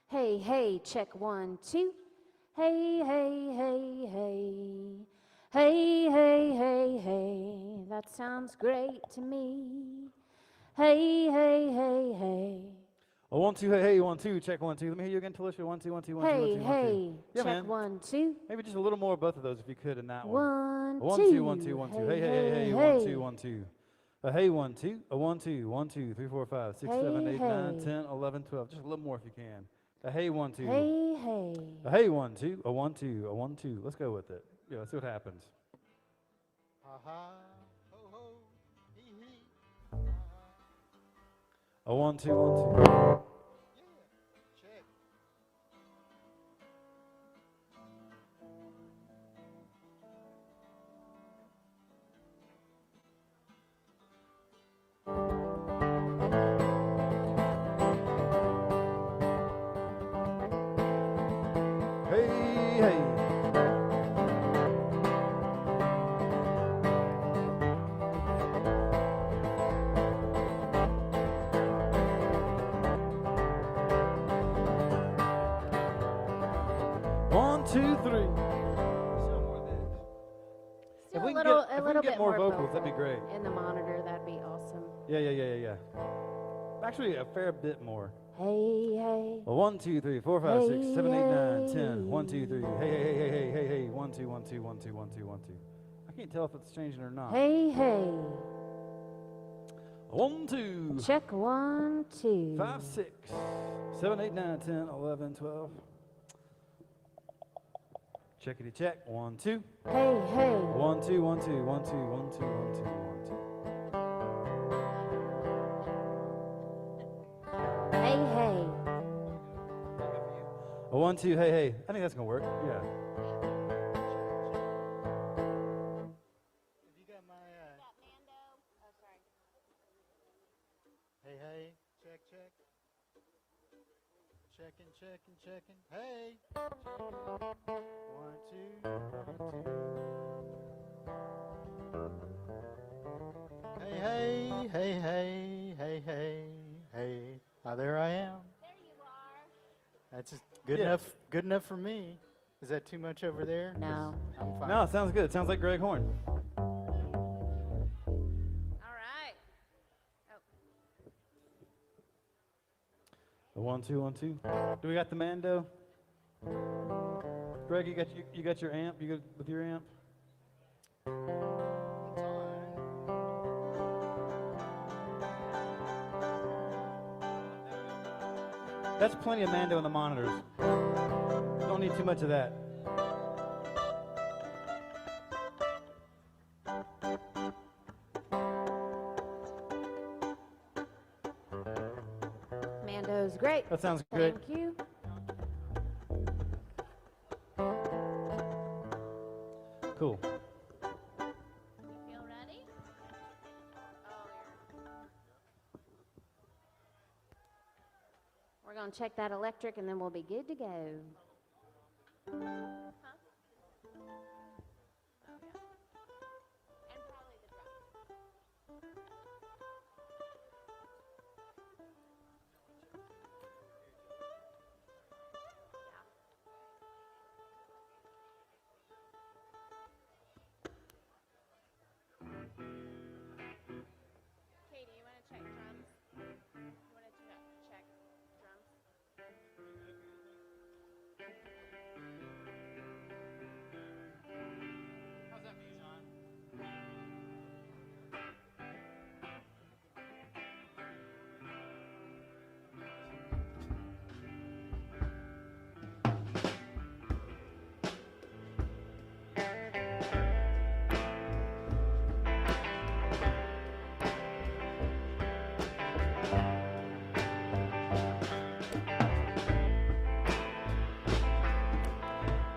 Hey, hey, check 1, 2. Hey, hey, hey, hey. Hey, hey, hey, hey. That sounds great to me. Hey, hey, hey, hey. A 1, 2, hey, hey, 1, 2, check 1, 2. Let me hear you again, Talisha. 1, 2, 1, 2, 1, 2, 1, 2, 1, 2. Hey, Yeah, check man. 1, 2. Maybe just a little more of both of those if you could in that one. 1, 2. 1, 2, 1, 2, 1, 2. Hey, hey, hey, hey, 1, 2, 1, 2. A hey, 1, 2. A 1, 2, 1, 2, 3, 4, 5, 6, 7, 8, 9, 10, 11, 12. Just a little more if you can. A hey, 1, 2. Hey, hey. A hey, 1, 2. A 1, 2. A 1, 2. Let's go with it. Yeah, let's see what happens. Ha ha, ho ho, hee hee. A 1, 2, 1, 2. Yeah, check. 1, 2, 3. Still If we a can little get bit more vocals, vocal that'd be great. in the monitor, that'd be awesome. Yeah. Actually, a fair bit more. Hey, hey. A 1, 2, 3, 4, 5, 6, 7, 8, 9, 10. 1, 2, 3. Hey, hey, hey, hey, hey, hey, hey. 1, 2, 1, 2, 1, 2, 1, 2, 1, 2. I can't tell if it's changing or not. Hey, hey. 1, 2. Check 1, 2. 5, 6, 7, 8, 9, 10, 11, 12. Checkity check. 1, 2. Hey, hey. 1, 2, 1, 2, 1, 2, 1, 2, 1, 2, 1, 2. Hey, hey. A 1, 2, hey, hey. I think that's gonna work. Yeah. Have you got my, hey, hey, check, check. Checking. Hey. 1, 2, 1, 2. Hey, hey, hey, hey, hey, hey, hey. Ah, there I am. There you are. That's just good enough. Good enough for me. Is that too much over there? No. I'm fine. No, it sounds good. It sounds like Greg Horn. All right. A 1, 2, 1, 2. Do we got the Mando? Greg, you got your amp? You good with your amp? That's plenty of Mando in the monitors. Don't need too much of that. Mando's great. That sounds great. Thank you. Cool. Feel ready? We're going to check that electric and then we'll be good to go. Katie, you want to check drums? You want to check drums? How's that for you, John?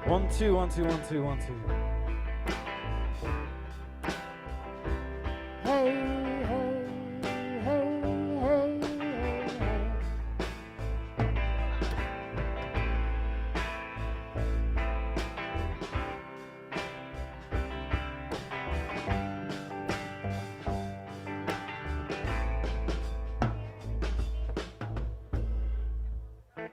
One, two, 1, 2, 1, 2, 1, 2. Hey, hey, hey, hey, hey, hey.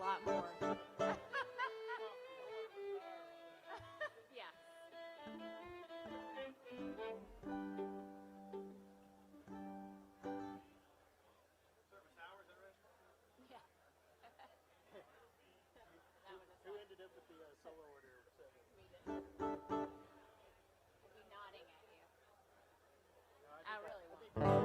lot more. Yeah. Yeah. Who ended up with the solo order? I'd be nodding at you. I really won't.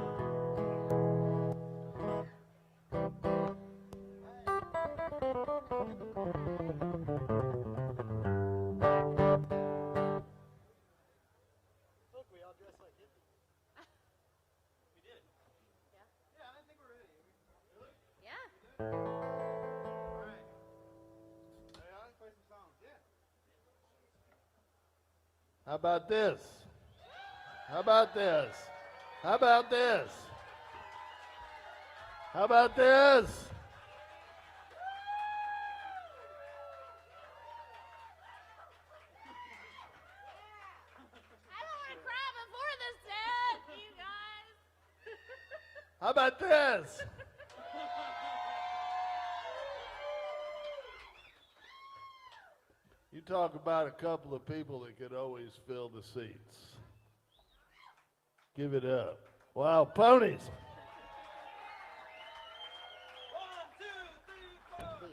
Look, we all dress like Hippie. We did. Yeah. Yeah, I think we're ready. Really? Yeah. All right. Hey, I'll play some songs. Yeah. How about this? How about this? How about this? How about this? I don't want to cry before the set, you guys. How about this? You talk about a couple of people that could always fill the seats. Give it up. Wow, ponies.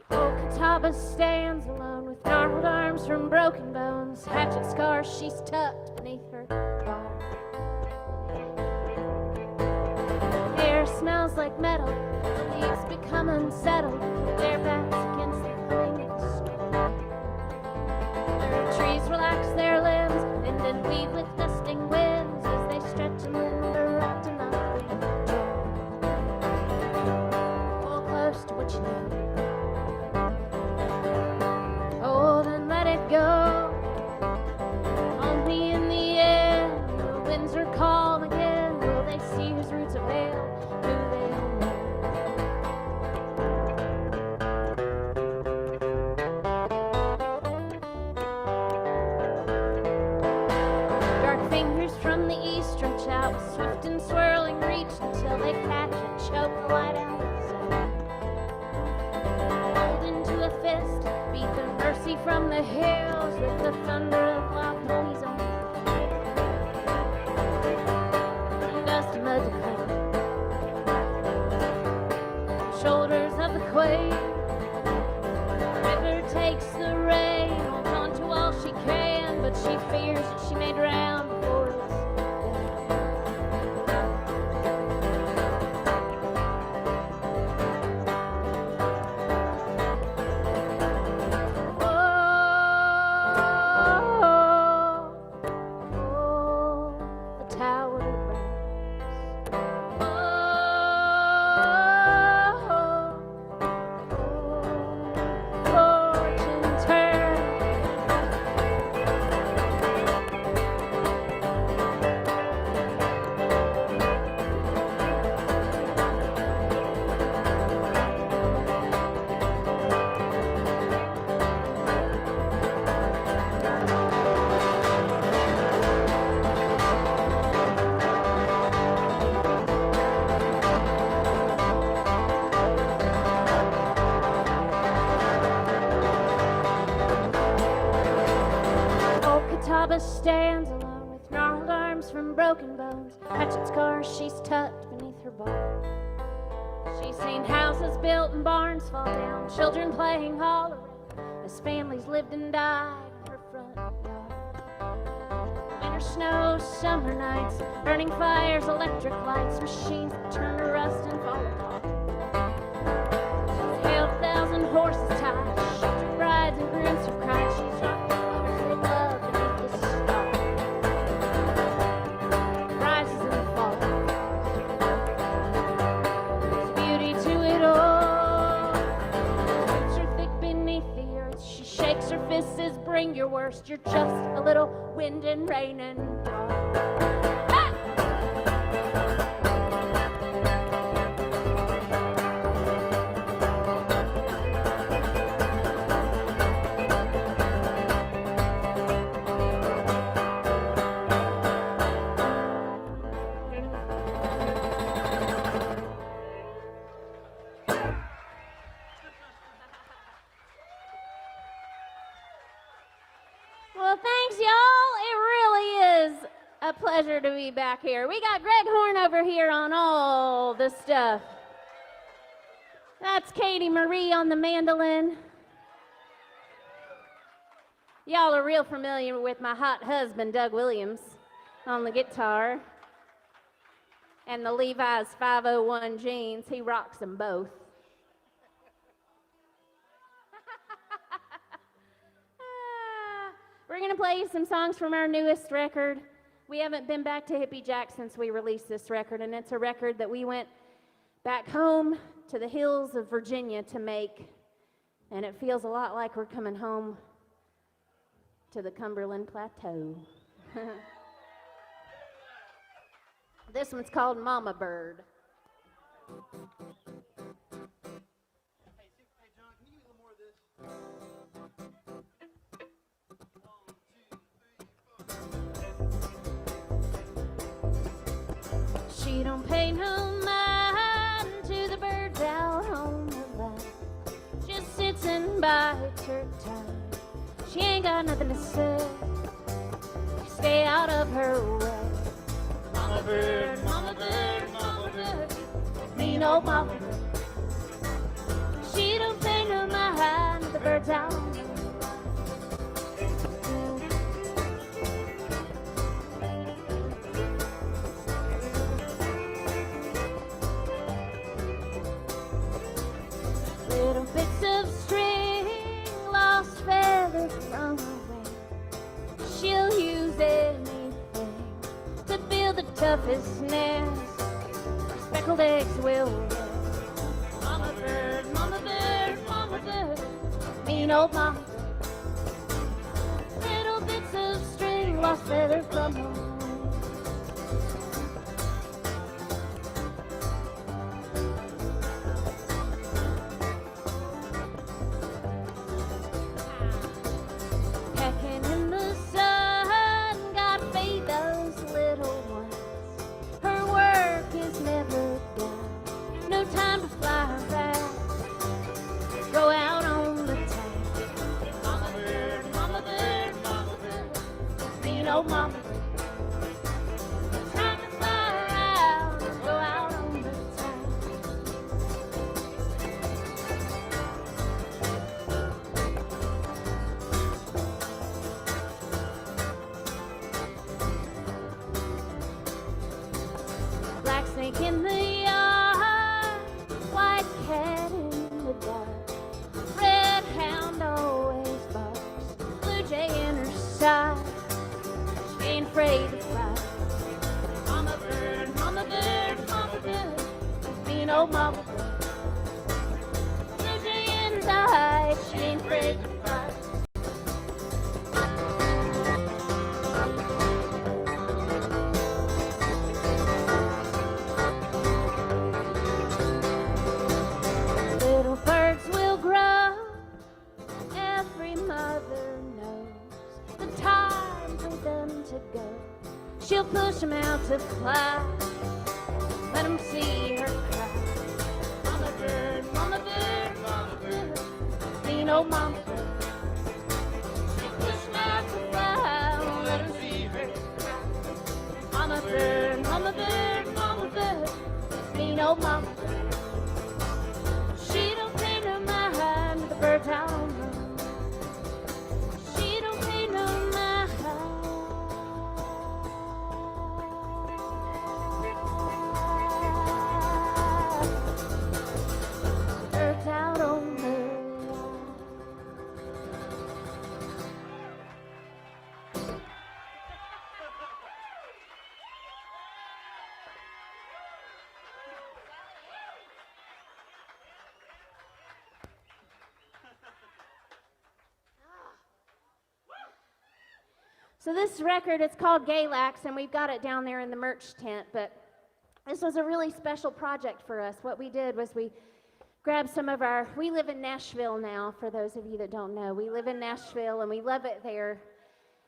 The old Catawba stands alone with gnarled arms from broken bones, hatchet scars she's tucked beneath her bone. The air smells like metal, the leaves become unsettled, their backs against the humming of the storm. The trees relax their limbs and then weave with dusting winds as they stretch and limber wrapped in the wind. Pull close to what you know. Hold and let it go. Only in the end, the winds are calm again. Will they see whose roots avail? Do they know? Dark fingers from the east stretch out with swift and swirling reach until they catch and choke the light out. Fold into a fist, beat the mercy from the hills with the thunder of wild ponies on the dust and mud to clean. Shoulders of the quake, river takes the rain, holds on to all she can, but she fears that she may drown before it's the tower burns. Fortune turns. Old Catawba stands alone with gnarled arms from broken bones, hatchet scars she's tucked beneath her bow. She's seen houses built and barns fall down, children playing all around as families lived and died in her front yard. Winter snow, summer nights, burning fires, electric lights, machines that turn to rust and fall apart. She's held 1,000 horses tied, sheltered brides and grooms have cried. She's rocked the lovers they love beneath the stars. Rises and falls. There's beauty to it all. Roots are thick beneath the earth. She shakes her fists, says, "Bring your worst. You're just a little wind and rain and dawn." Ah! A pleasure to be back here. We got Greg Horn over here on all the stuff. That's Katie Marie on the mandolin. Y'all are real familiar with my hot husband, Doug Williams, on the guitar. And the Levi's 501 jeans, he rocks them both. We're going to play you some songs from our newest record. We haven't been back to Hippie Jack since we released this record, and it's a record that we went back home to the hills of Virginia to make, and it feels a lot like we're coming home to the Cumberland Plateau. This one's called Mama Bird. She don't pay no mind to the birds out on the line. Just sits and bites her tongue. She ain't got nothing to say. Stay out of her way. Mama bird, mama bird, mama bird, mean old mama bird. She don't pay no mind to the birds out on the line. Little bits of string, lost feathers from her wing. She'll use anything to build the toughest nest. Speckled eggs will lay. Mama bird, mama bird, mama bird, mean old mama bird. Little bits of string, lost feathers from her wing. Mama, time to fly around and go out on the town. Black snake in the yard, white cat in the dark, red hound always barks, blue jay in her side. Ain't afraid to fly. Mama bird, mama bird, mama bird, mean old mama bird. Blue jay in her eye, she ain't afraid to fly. Little birds will grow, every mother knows the time for them to go. She'll push them out to fly, let them see her cry. Mama bird, mama bird, mama bird, mean old mama bird. She'll push them out to fly, let them see her cry. Mama bird, mama bird, mama bird, mean old mama bird. She don't pay no mind to the birds out on the run. She don't pay no mind. Birds out on the run. So this record, it's called Galax, and we've got it down there in the merch tent, but this was a really special project for us. What we did was we grabbed some of our, we live in Nashville now, for those of you that don't know. We live in Nashville, and we love it there.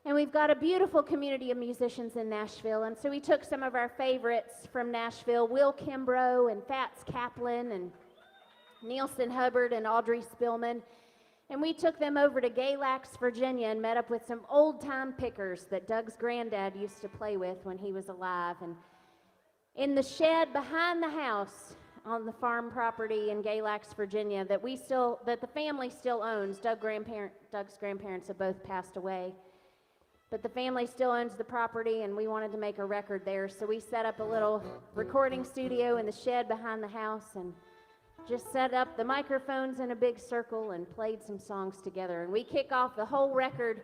And we've got a beautiful community of musicians in Nashville, and so we took some of our favorites from Nashville, Will Kimbrough and Fats Kaplan and Nielsen Hubbard and Audrey Spillman, And we took them over to Galax, Virginia, and met up with some old-time pickers that Doug's granddad used to play with when he was alive. And in the shed behind the house on the farm property in Galax, Virginia, that the family still owns. Doug's grandparents have both passed away. But the family still owns the property, and we wanted to make a record there. So we set up a little recording studio in the shed behind the house and just set up the microphones in a big circle and played some songs together. And we kick off the whole record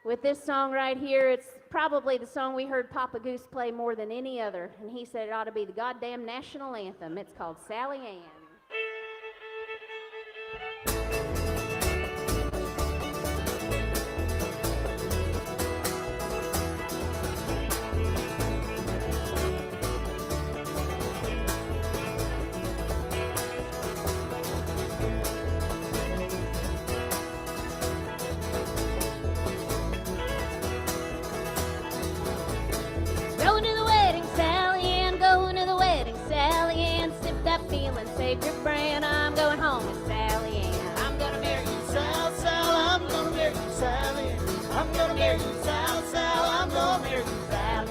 with this song right here. It's probably the song we heard Papa Goose play more than any other. And he said it ought to be the goddamn national anthem. It's called Sally Ann. Save your brand, I'm going home with Sally Ann. I'm gonna marry you, Sal, Sal, I'm gonna marry you, Sally Ann. I'm gonna marry you, Sal, Sal, I'm gonna marry you, Sally Ann.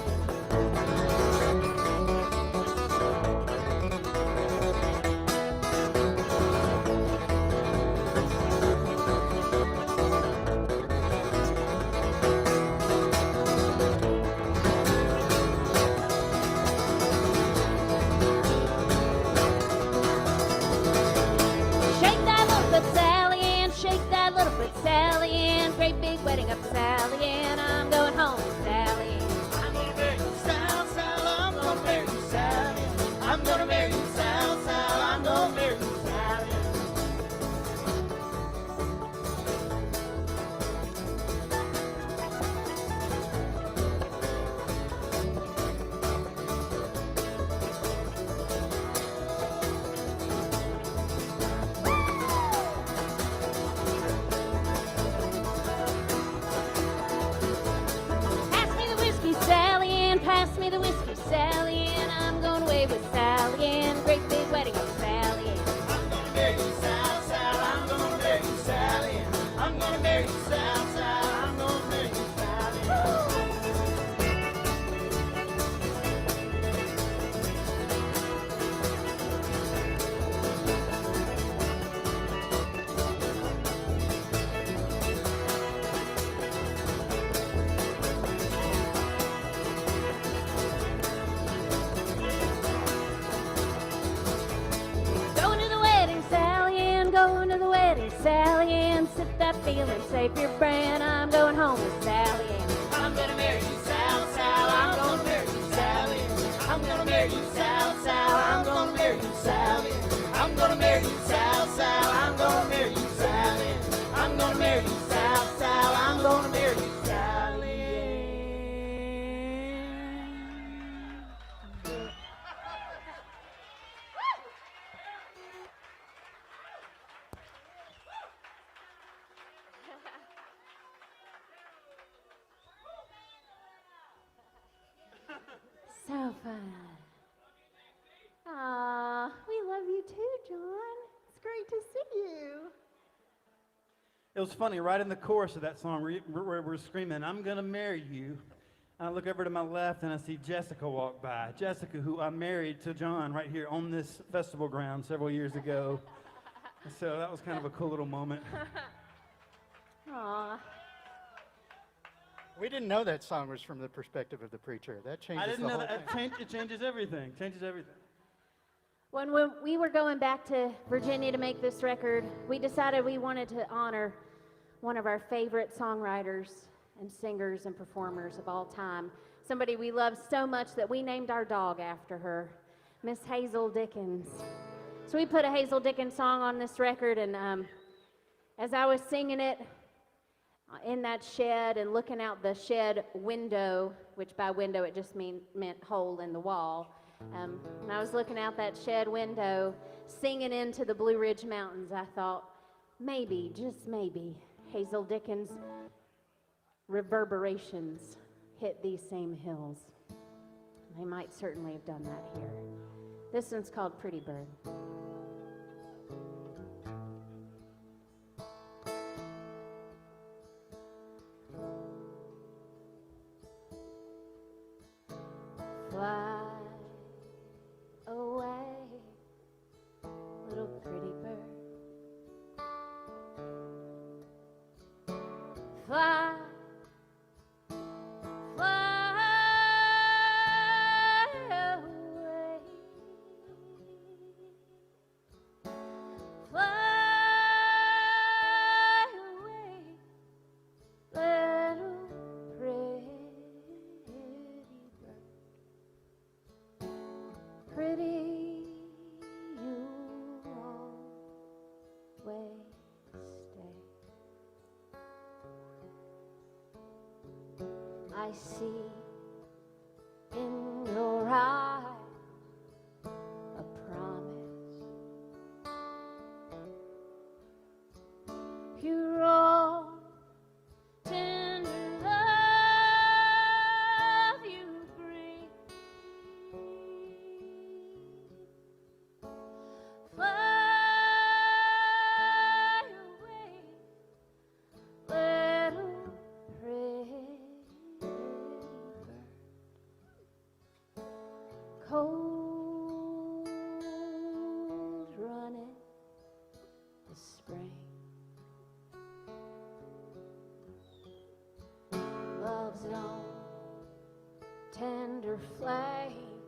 Sally Ann, great big wedding up Sally Ann, I'm going home with Sally Ann. I'm gonna marry you, Sal, Sal, I'm gonna marry you, Sally Ann. I'm gonna marry you, Sal, Sal, I'm gonna marry you, Sally Ann. Pass me the whiskey, Sally Ann. I'm going away with Sally Ann. Great big wedding of Sally Ann. I'm gonna marry you, Sal, Sal, I'm gonna marry you, Sally Ann. I'm gonna marry you, Sal, Sal, I'm gonna marry you, Sally Ann. Going to the wedding, Sally Ann. Sip that feeling, save your brand. I'm going home with Sally Ann. I'm gonna marry you, Sal, Sal, I'm gonna marry you, Sally Ann. I'm gonna marry you, Sal, Sal, I'm gonna marry you, Sally Ann. I'm gonna marry you, Sal, Sal, I'm gonna marry you, Sally Ann. I'm gonna marry you, Sal, Sal, I'm gonna marry you, Sally Ann. So fun. Aw, we love you too, John. It's great to see you. It was funny, right in the chorus of that song, we're screaming, I'm going to marry you. And I look over to my left and I see Jessica walk by. Jessica, who I married to John right here on this festival ground several years ago. So that was kind of a cool little moment. Aw. We didn't know that song was from the perspective of the preacher. That changes I didn't the know whole that. thing. It changes everything. Changes everything. When we were going back to Virginia to make this record, we decided we wanted to honor one of our favorite songwriters and singers and performers of all time. Somebody we love so much that we named our dog after her, Miss Hazel Dickens. So we put a Hazel Dickens song on this record, and as I was singing it in that shed and looking out the shed window, which by window it just meant hole in the wall, and I was looking out that shed window, singing into the Blue Ridge Mountains, I thought, maybe, just maybe, Hazel Dickens' reverberations hit these same hills. They might certainly have done that here. This one's called Pretty Bird. Fly away, little pretty bird. Fly, fly away. Fly away, little pretty bird. Pretty you always stay. I see in your eyes a promise. You're all tender love you bring. Fly away, little pretty bird. Cold running the spring. Love's own tender flame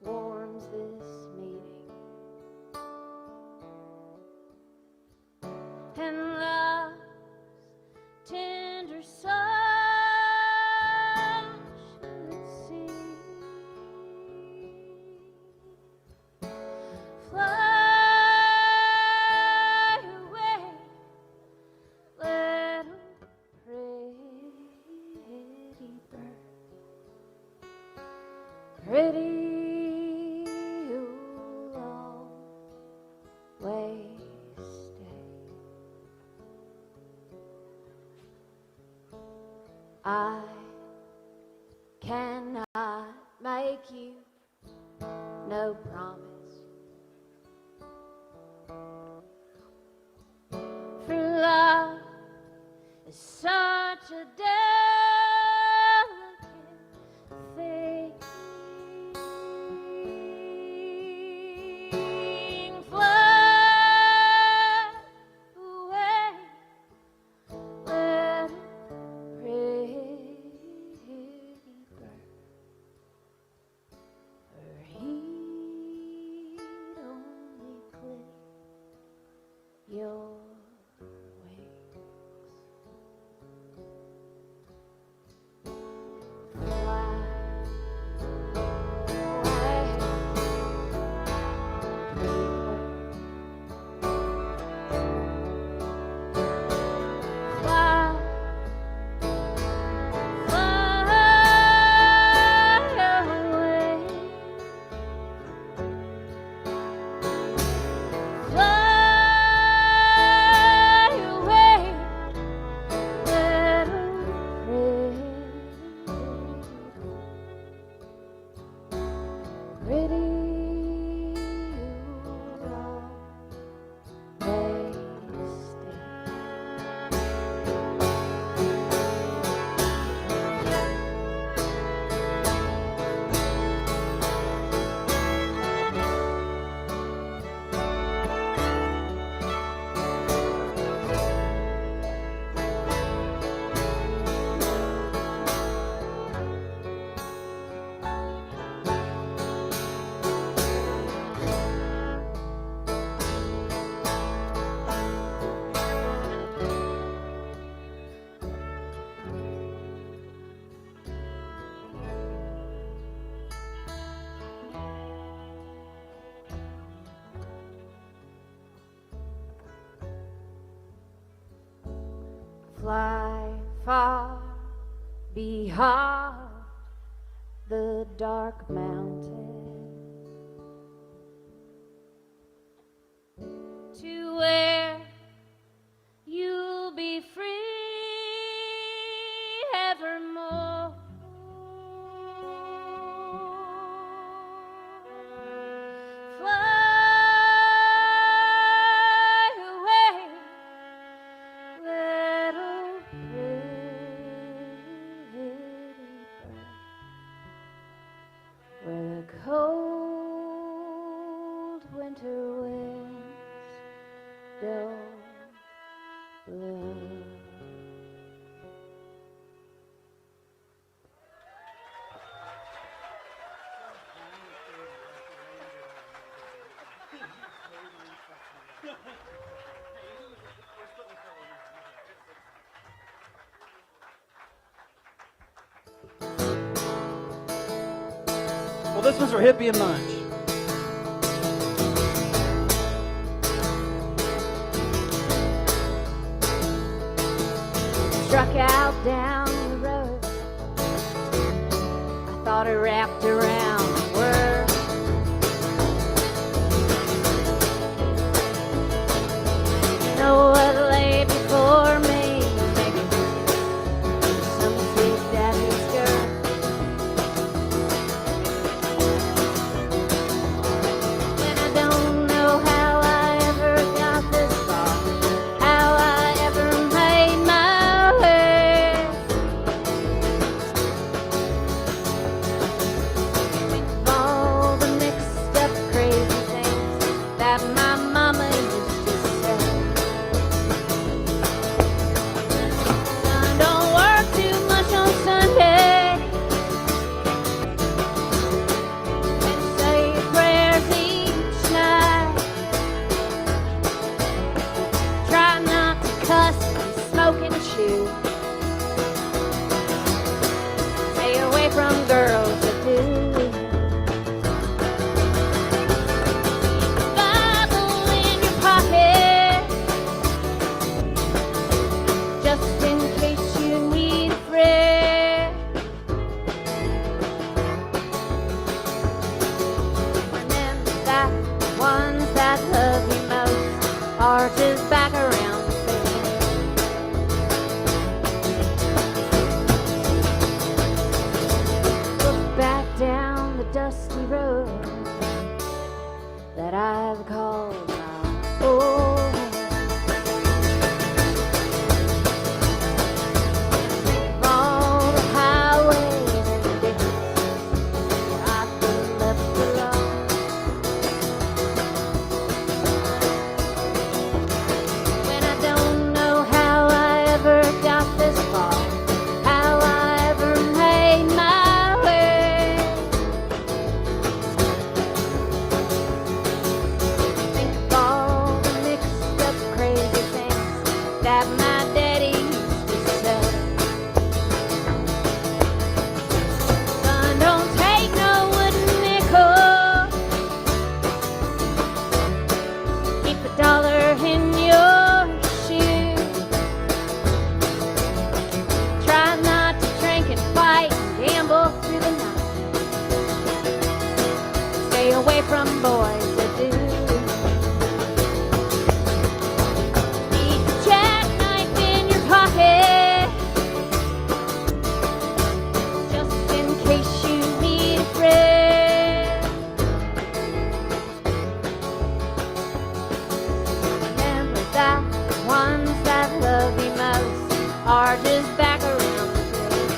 warms this meeting, and love's tender song should sing. Fly away, little pretty bird. Pretty you'll always stay. I cannot make you no promise, for love is such a delicate thing. Fly away, little pretty bird, for he'd only clip your wings. Fly away, pretty bird. Fly, fly away. Fly away, little pretty you'll always stay. Fly far behind the dark mountain to where you'll be free evermore. Fly away, little pretty bird. go blue. Well, this one's for Hippie and Munch. Struck out down the road. I thought it wrapped around the world. You know what lay before me? Maybe some sweet daddy's girl. And I don't know how I ever got this far, how I ever made my way. All the mixed up crazy things that my mama used to say. Son, don't work too much on Sunday, and say your prayers each night. Try not to cuss and smoke and chew. Stay away from girls that do. Bible in your pocket, just in case you need a friend. Remember that the ones that love you most are just back around the bend. Look back down the dusty road that I've called my own. Of all the highways and the ditches I've been left alone. When I don't know how I ever got this far, how I ever made my way. Think of all the mixed up crazy things that my daddy used to say. Son, don't take no wooden nickel. Keep a dollar in your shoe. Try not to drink and fight and gamble through the night. Stay away from boys that do. Keep a jackknife in your pocket, just in case you need a friend. Remember that the ones that love you most are just back around the bend.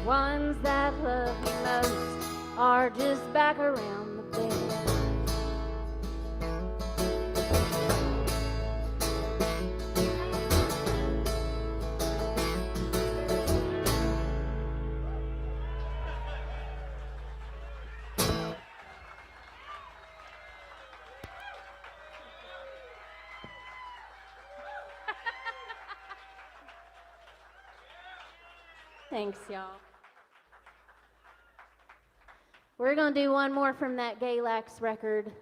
ones that love you most are just back around the bend. Thanks, y'all. We're going to do one more from that Galax record.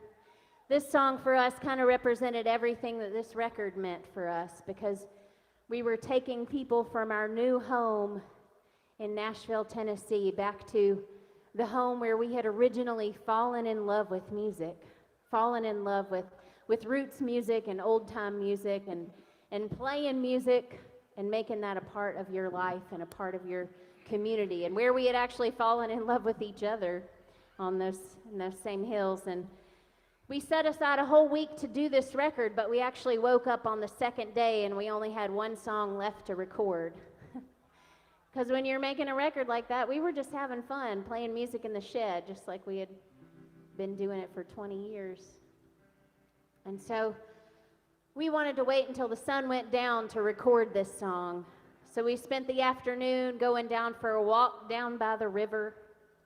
This song for us kind of represented everything that this record meant for us, because we were taking people from our new home in Nashville, Tennessee, back to the home where we had originally fallen in love with music, fallen in love with roots music and old-time music and playing music and making that a part of your life and a part of your community, and where we had actually fallen in love with each other in those same hills. And we set aside a whole week to do this record, but we actually woke up on the second day and we only had one song left to record. Because when you're making a record like that, we were just having fun playing music in the shed, just like we had been doing it for 20 years. And so we wanted to wait until the sun went down to record this song. So we spent the afternoon going down for a walk down by the river,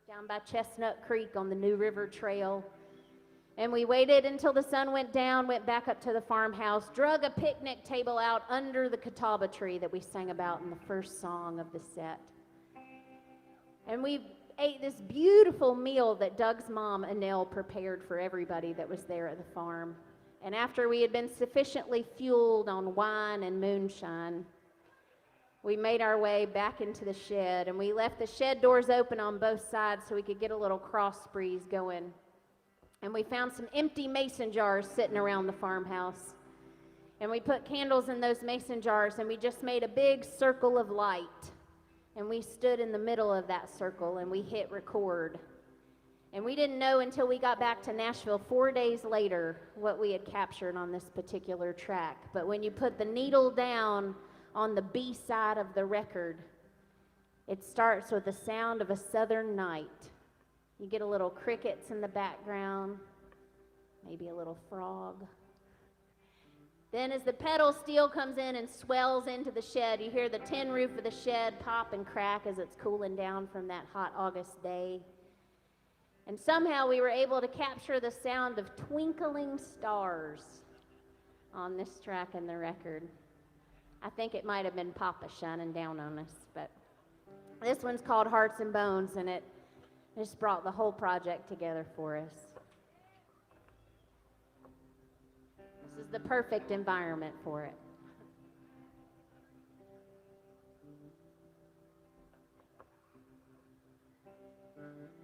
down by Chestnut Creek on the New River Trail. And we waited until the sun went down, went back up to the farmhouse, drug a picnic table out under the catawba tree that we sang about in the first song of the set. And we ate this beautiful meal that Doug's mom, Annelle, prepared for everybody that was there at the farm. And after we had been sufficiently fueled on wine and moonshine, we made our way back into the shed, and we left the shed doors open on both sides so we could get a little cross breeze going. And we found some empty mason jars sitting around the farmhouse. And we put candles in those mason jars, and we just made a big circle of light. And we stood in the middle of that circle, and we hit record. And we didn't know until we got back to Nashville 4 days later what we had captured on this particular track. But when you put the needle down on the B side of the record, it starts with the sound of a southern night. You get a little crickets in the background, maybe a little frog. Then as the pedal steel comes in and swells into the shed, you hear the tin roof of the shed pop and crack as it's cooling down from that hot August day. And somehow we were able to capture the sound of twinkling stars on this track in the record. I think it might have been Papa shining down on us, but this one's called Hearts and Bones, and it just brought the whole project together for us. This is the perfect environment for it.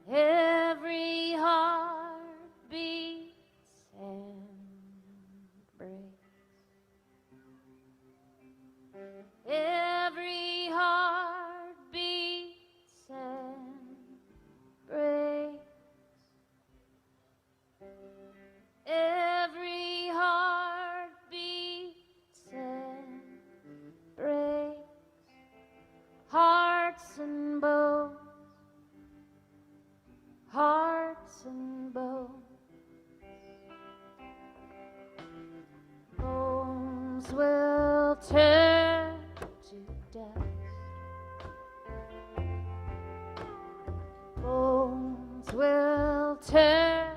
Every heart beats and breaks. Every heart beats and breaks. Every heart beats and breaks. Hearts and bones. Hearts and bones. Bones will turn to dust. Bones will turn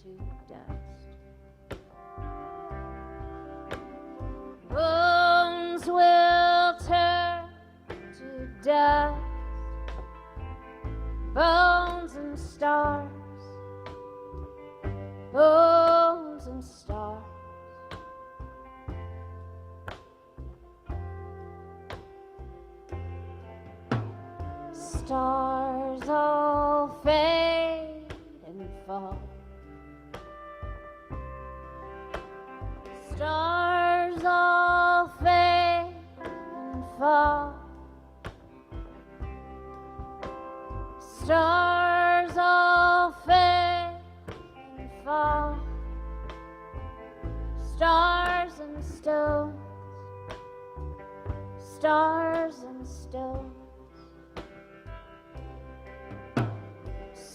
to dust. Bones will turn to dust. Bones and stars, bones and stars. Stars all fade and fall. Stars all fade and fall. Stars all fade and fall. Stars and stones. Stars and stones.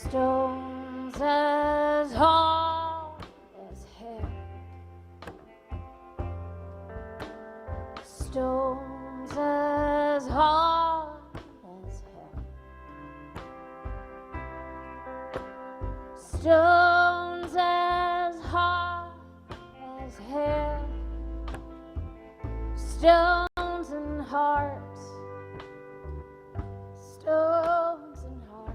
Stones as hard as hell. Stones as hard as hell. Stones as hard as hell. Stones and hearts. Stones and hearts.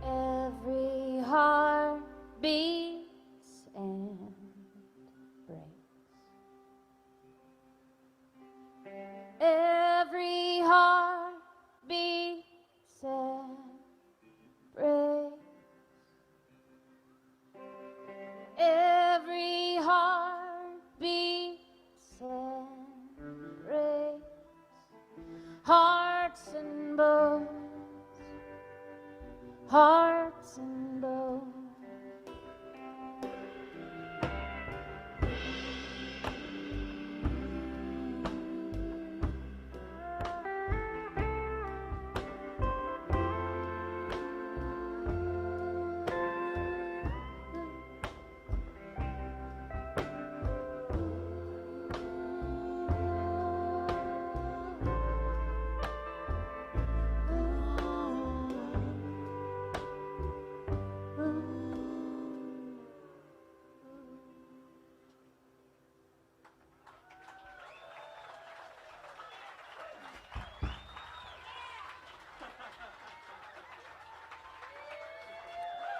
Every heart beats and breaks. Every heart beats and breaks. Every heart beats and breaks. Hearts and bones. Hearts and bones.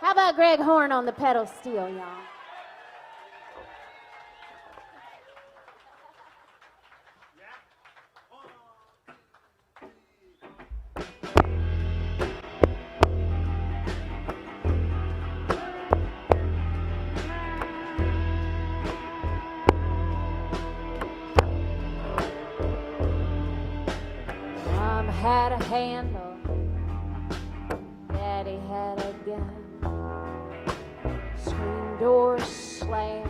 How about Greg Horn on the pedal steel, y'all? Mom had a handle, Daddy had a gun. Screen doors slam,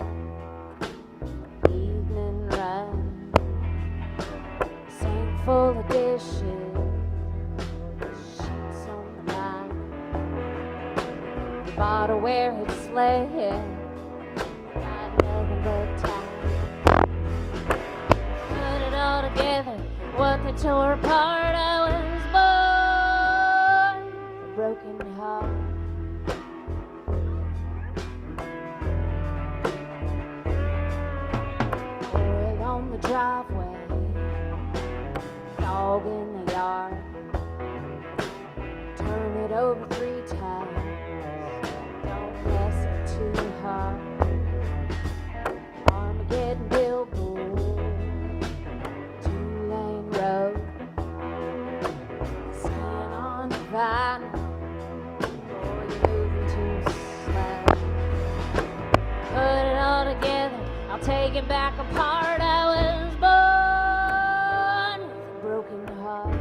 evening run, sink full of dishes, sheets on the line, the bottle where it's laying, got nothing but time. Put it all together, what they tore apart, I was born, a broken heart. Driveway, dog in the yard, turn it over 3 times, don't mess it too hard. Armageddon billboard, 2-lane road, skin on the vinyl, boy, you're moving too slow. Put it all together, I'll take it back apart. I was born with a broken heart.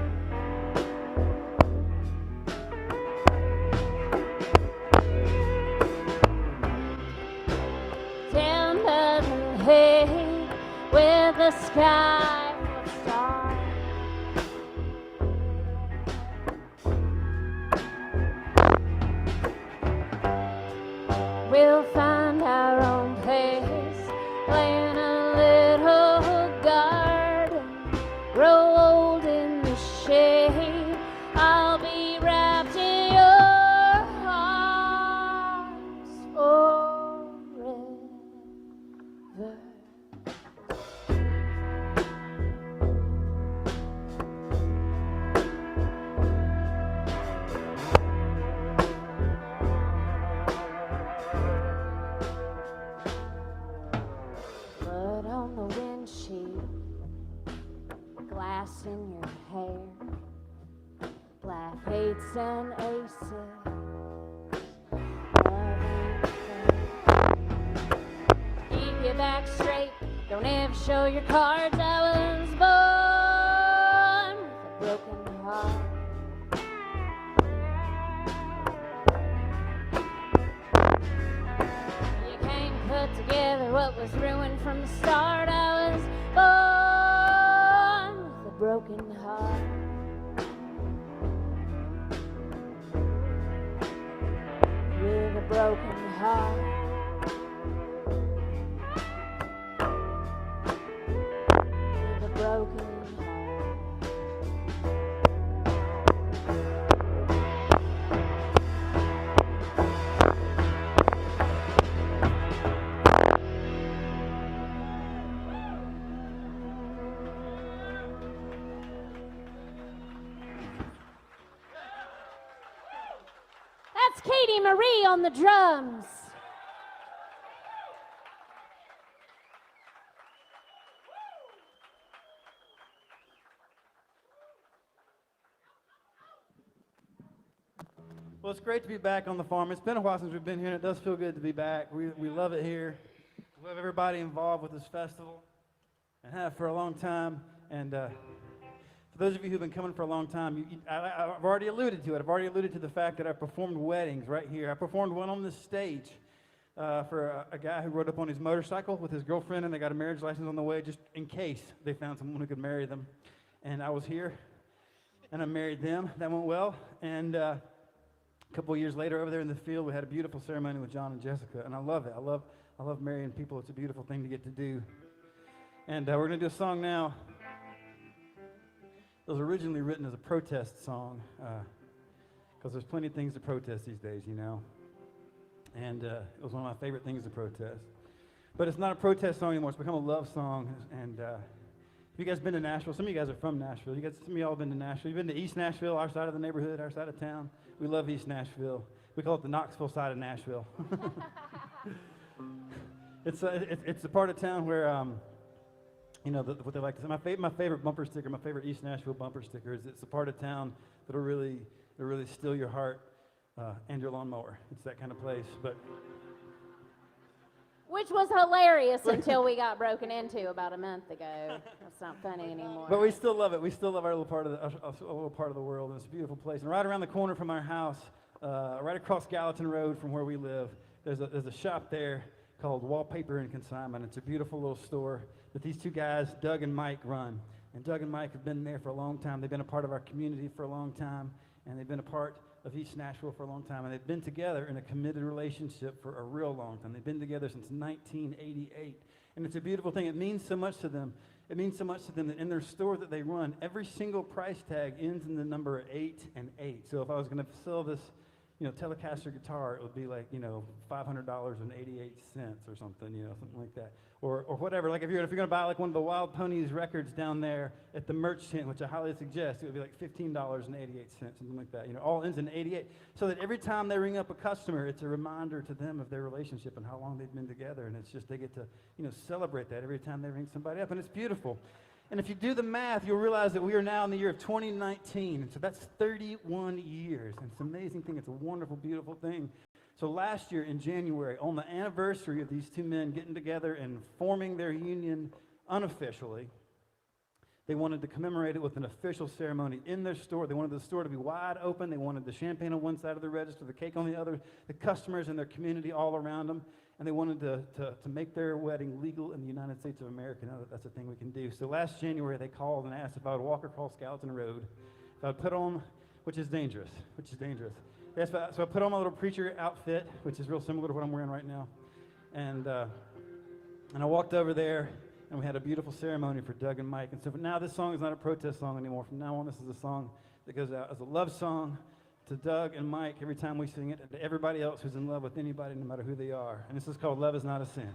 10 dozen hay with the sky full of stars. We'll find our own place, plant a little garden, grow old in the shade. I'll be wrapped in your arms forever. Blood on knots in your hair, black hates and aces. Love ain't fair. Keep your back straight, don't ever show your cards. I was born with a broken heart. You can't put together what was ruined from the start. I was born with a broken heart. With a broken heart. With a broken heart. That's Katie Marie on the drums. Well, it's great to be back on the farm. It's been a while since we've been here, and it does feel good to be back. We love it here. We love everybody involved with this festival and have for a long time. And for those of you who've been coming for a long time, I've already alluded to it. I've already alluded to the fact that I performed weddings right here. I performed one on this stage for a guy who rode up on his motorcycle with his girlfriend, and they got a marriage license on the way just in case they found someone who could marry them. And I was here, and I married them. That went well. And a couple of years later, over there in the field, we had a beautiful ceremony with John and Jessica, and I love it. I love marrying people. It's a beautiful thing to get to do. And we're going to do a song now. It was originally written as a protest song, because there's plenty of things to protest these days, you know. And it was one of my favorite things to protest. But it's not a protest song anymore. It's become a love song. And have you guys been to Nashville? Some of you guys are from Nashville. Some of y'all have been to Nashville. You've been to East Nashville, our side of the neighborhood, our side of town. We love East Nashville. We call it the Knoxville side of Nashville. It's the part of town where, you know, what they like to say. My favorite bumper sticker, my favorite East Nashville bumper sticker is it's the part of town that'll really steal your heart and your lawnmower. It's that kind of place. But Which was hilarious until we got broken into about a month ago. It's not funny anymore. But we still love it. We still love our little part of a little part of the world. And it's a beautiful place. And right around the corner from our house, right across Gallatin Road from where we live, there's a shop there called Wallpaper and Consignment. It's a beautiful little store that these two guys, Doug and Mike, run. And Doug and Mike have been there for a long time. They've been a part of our community for a long time, and they've been a part of East Nashville for a long time. And they've been together in a committed relationship for a real long time. They've been together since 1988. And it's a beautiful thing. It means so much to them. It means so much to them that in their store that they run, every single price tag ends in the number 8 and 8. So if I was going to sell this, Telecaster guitar, it would be like, $500.88 or something, something like that. Or whatever. Like if you're going to buy like one of the Wild Ponies records down there at the merch tent, which I highly suggest, it would be like $15.88, something like that. All ends in 88. So that every time they ring up a customer, it's a reminder to them of their relationship and how long they've been together. And it's just they get to, celebrate that every time they ring somebody up. And it's beautiful. And if you do the math, you'll realize that we are now in the year of 2019. And so that's 31 years. And it's an amazing thing. It's a wonderful, beautiful thing. So last year in January, on the anniversary of these two men getting together and forming their union unofficially, they wanted to commemorate it with an official ceremony in their store. They wanted the store to be wide open. They wanted the champagne on one side of the register, the cake on the other, the customers and their community all around them. And they wanted to make their wedding legal in the United States of America. Now that's a thing we can do. So last January, they called and asked if I would walk across Gallatin Road, if I would put on, which is dangerous. Yes, so I put on my little preacher outfit, which is real similar to what I'm wearing right now. And I walked over there, and we had a beautiful ceremony for Doug and Mike. And so now this song is not a protest song anymore. From now on, this is a song that goes out as a love song to Doug and Mike every time we sing it, and to everybody else who's in love with anybody, no matter who they are. And this is called Love Is Not a Sin.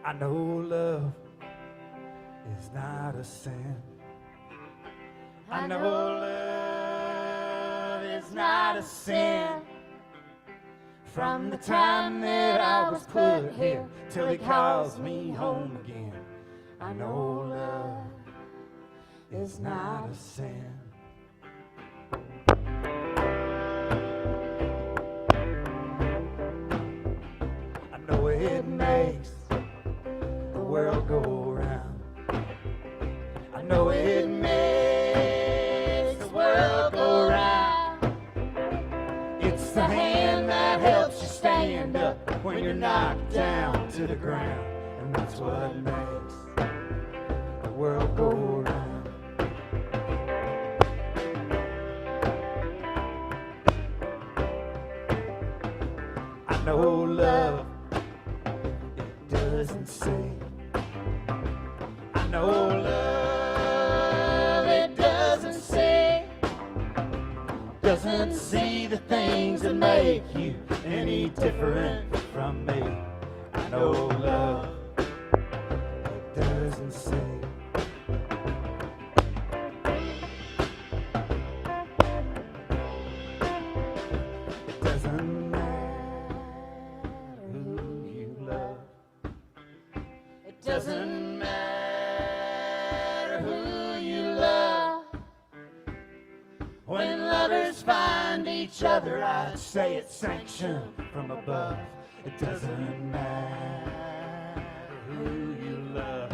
I know love is not a sin. I know love is not a sin. From the time that I was put here till he calls me home again, I know love is not a sin. I know it makes the world go round. I know it makes the world go round. It's the hand that helps you stand up when you're knocked down to the ground. And that's what makes the world go round. I know love, it doesn't say. I know love, it doesn't say. Doesn't see the things that make you any different from me. I know love, it doesn't say. It doesn't matter who you love. It doesn't matter who you love. When lovers find each other, I'd say it's sanctioned from above. It doesn't matter who you love.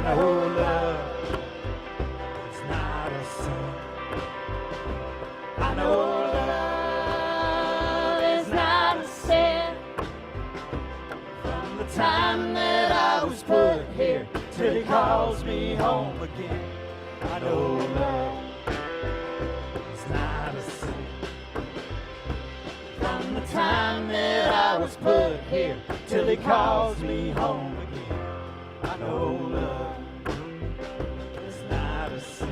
I know love is not a sin. I know love is not a sin. From the time that I was put here till he calls me home again, I know love is not a sin. From the time that I was put here till he calls me home again, I know love is not a sin.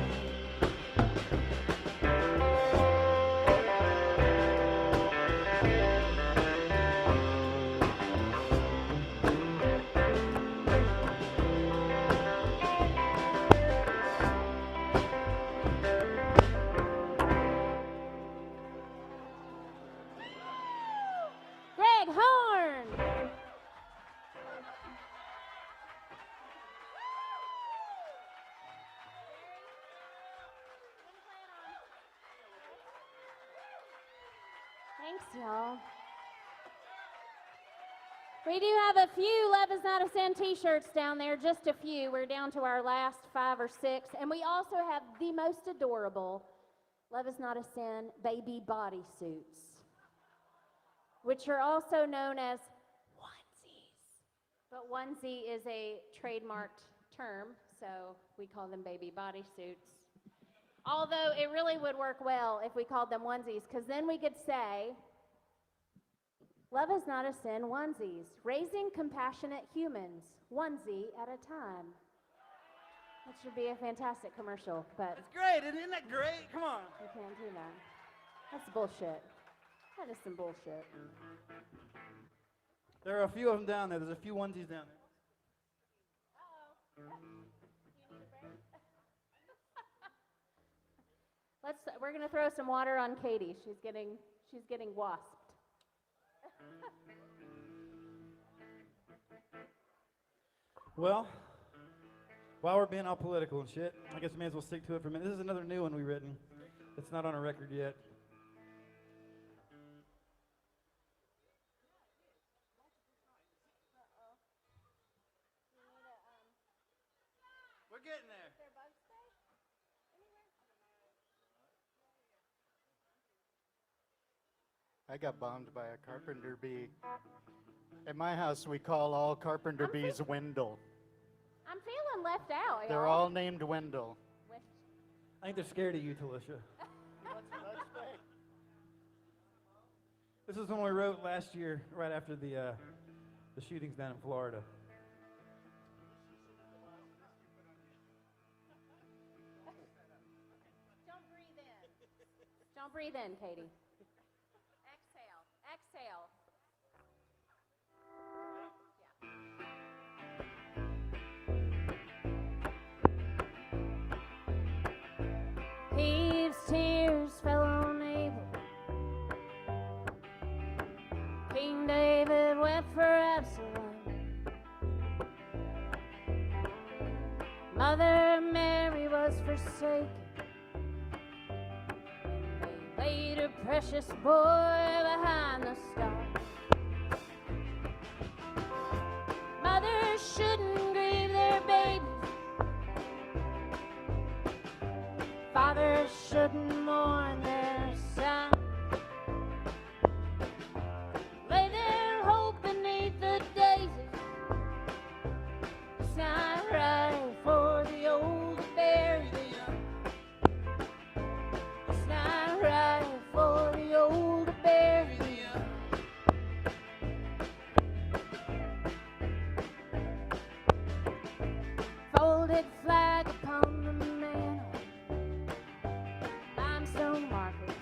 Greg Horn. Thanks, y'all. We do have a few Love Is Not a Sin t-shirts down there, just a few. We're down to our last 5 or 6. And we also have the most adorable Love Is Not a Sin baby bodysuits, which are also known as onesies. But onesie is a trademarked term, so we call them baby bodysuits. Although it really would work well if we called them onesies, because then we could say, Love Is Not a Sin onesies, raising compassionate humans, onesie at a time. That should be a fantastic commercial, but It's great, isn't that great? Come on. we can't do that. That's bullshit. That is some bullshit. There are a few of them down there. There's a few onesies down there. We're gonna throw some water on Katie. She's getting wasped. Well, while we're being all political and shit, I guess we may as well stick to it for a minute. This is another new one we've written. It's not on a record yet. We're getting there. I got bombed by a carpenter bee. At my house, we call all carpenter bees Wendell. I'm feeling left out, y'all. They're all named Wendell. I think they're scared of you, Talisha. This is one we wrote last year, right after the shootings down in Florida. Don't breathe in. Don't breathe in, Katie. Exhale. Exhale. Eve's tears fell on Abel. King David wept for Absalom. Mother Mary was forsaken. They laid her precious boy behind the stars. Mothers shouldn't grieve their babies. Fathers shouldn't mourn their son. Lay their hope beneath the daisies. It's not right for the old to bury the young. It's not right for the old to bury the young. Folded flag upon the mantle. Limestone markers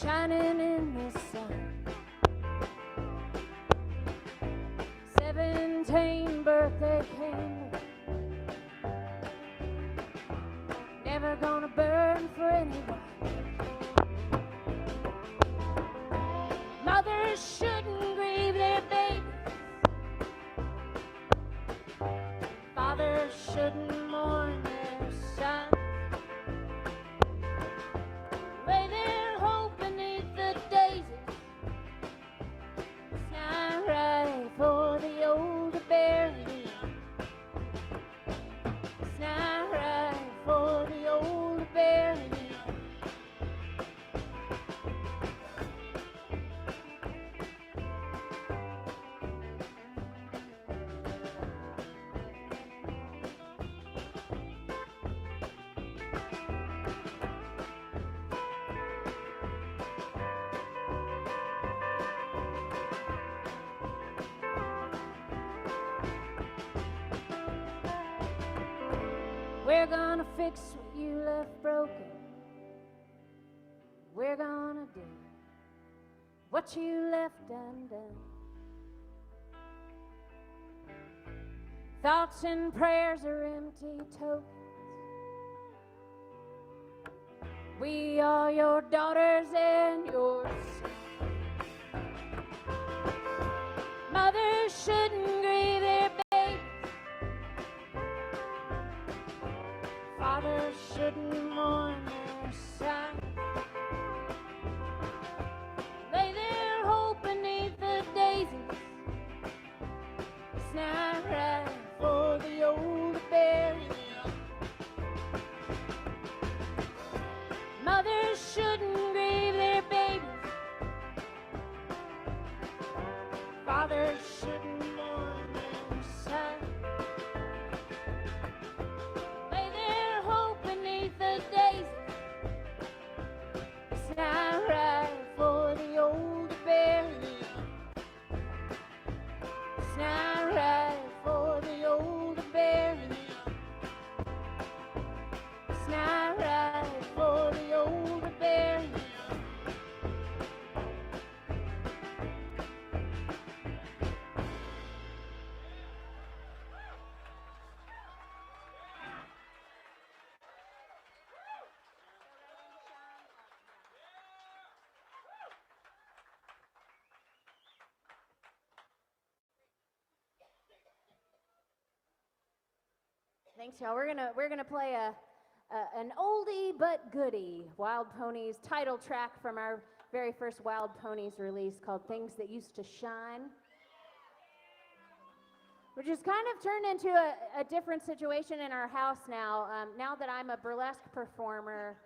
shining in the sun. 17 birthday candles, never gonna burn for anyone. Mothers shouldn't grieve their babies. Fathers shouldn't mourn their son. Lay their hope beneath the daisies. It's not right for the old to bury the young. It's not right for the old to bury the young. We're gonna fix what you left broken. We're gonna do what you left undone. Thoughts and prayers are empty tokens. We are your daughters and your sons. Mothers shouldn't grieve their babies. Fathers shouldn't mourn their son. Lay their hope beneath the daisies. It's not right for the old to bury the young. Mothers shouldn't grieve their babies. Fathers shouldn't mourn their son. Lay their hope beneath the daisies. It's not right for the old to bury the young. It's not right for the old to bury the young. It's not right for the old to bury the young. Thanks, y'all. We're gonna play an oldie but goodie Wild Ponies title track from our very first Wild Ponies release called "Things That Used to Shine," which has kind of turned into a different situation in our house now. Now that I'm a burlesque performer,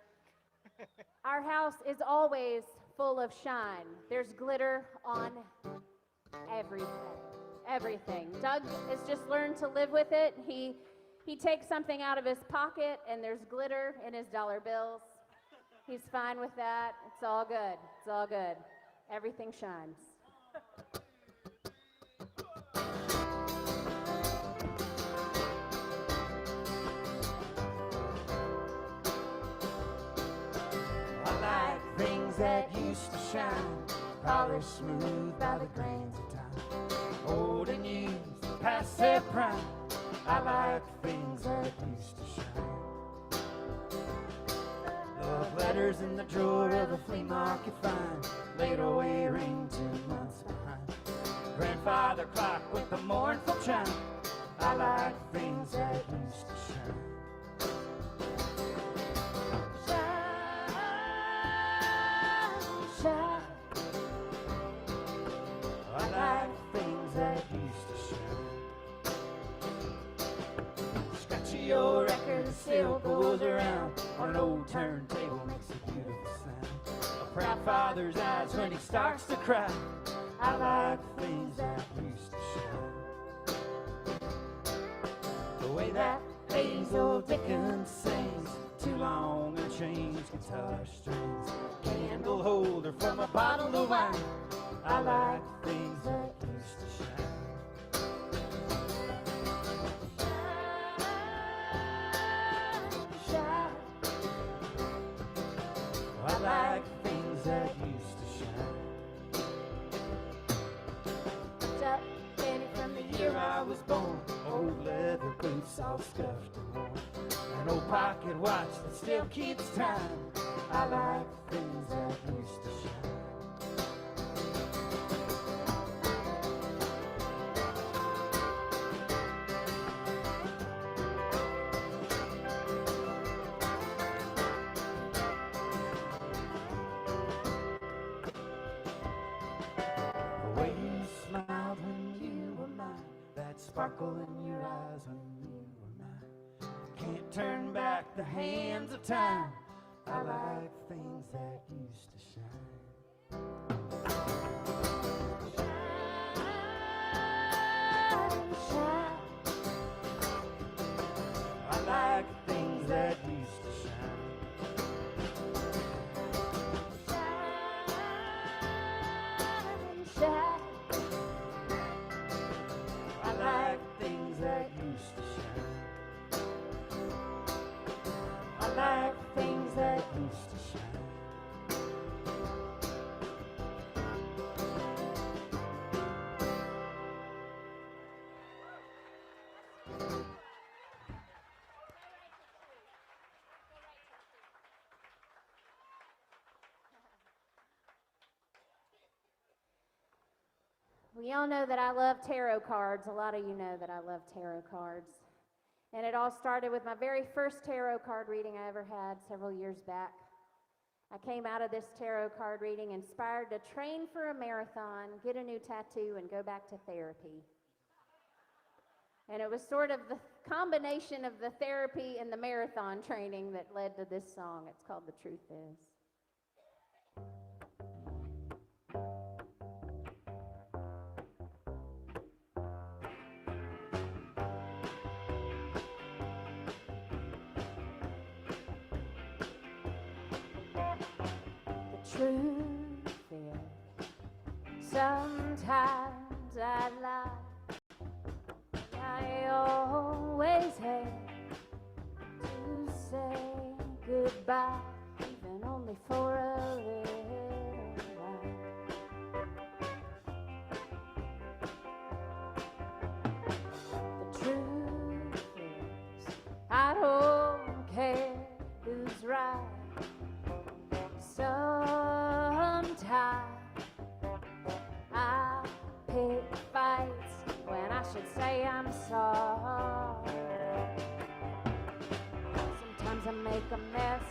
our house is always full of shine. There's glitter on everything. Everything. Doug has just learned to live with it. He takes something out of his pocket and there's glitter in his dollar bills. He's fine with that. It's all good. It's all good. Everything shines. I like things that used to shine, polished smooth by the grains of time. Old and used, past their prime. I like things that used to shine. Love letters in the drawer of a flea market find, laid away ring 2 months behind. Grandfather clock with the mournful chime. I like things that used to shine. Shine. I like things that used to shine. Scratchy old record that still goes around on an old turntable makes a beautiful sound. A proud father's eyes when he starts to cry. I like things that used to shine. The way that Hazel Dickens sings, too long and changed guitar strings, candle holder from a bottle of wine. I like things that used to shine. Shine. I like things that used to shine. Up, Penny from the Year I was born, old leather boots all scuffed and worn, an old pocket watch that still keeps time. I like things that used to shine. The way you smiled when you were mine, that sparkle in your eyes when you were mine. Can't turn back the hands of time. I like things that used to shine. Shine. I like things that used to shine. Shine. I like things that used to shine. I like things that used to shine. We all know that I love tarot cards. A lot of you know that I love tarot cards. And it all started with my very first tarot card reading I ever had several years back. I came out of this tarot card reading inspired to train for a marathon, get a new tattoo, and go back to therapy. And it was sort of the combination of the therapy and the marathon training that led to this song. It's called The Truth Is. The truth is, sometimes I lie. I always have to say goodbye, even only for a little while. The truth is, I don't care who's right. Sometimes I pick fights when I should say I'm sorry. Sometimes I make a mess,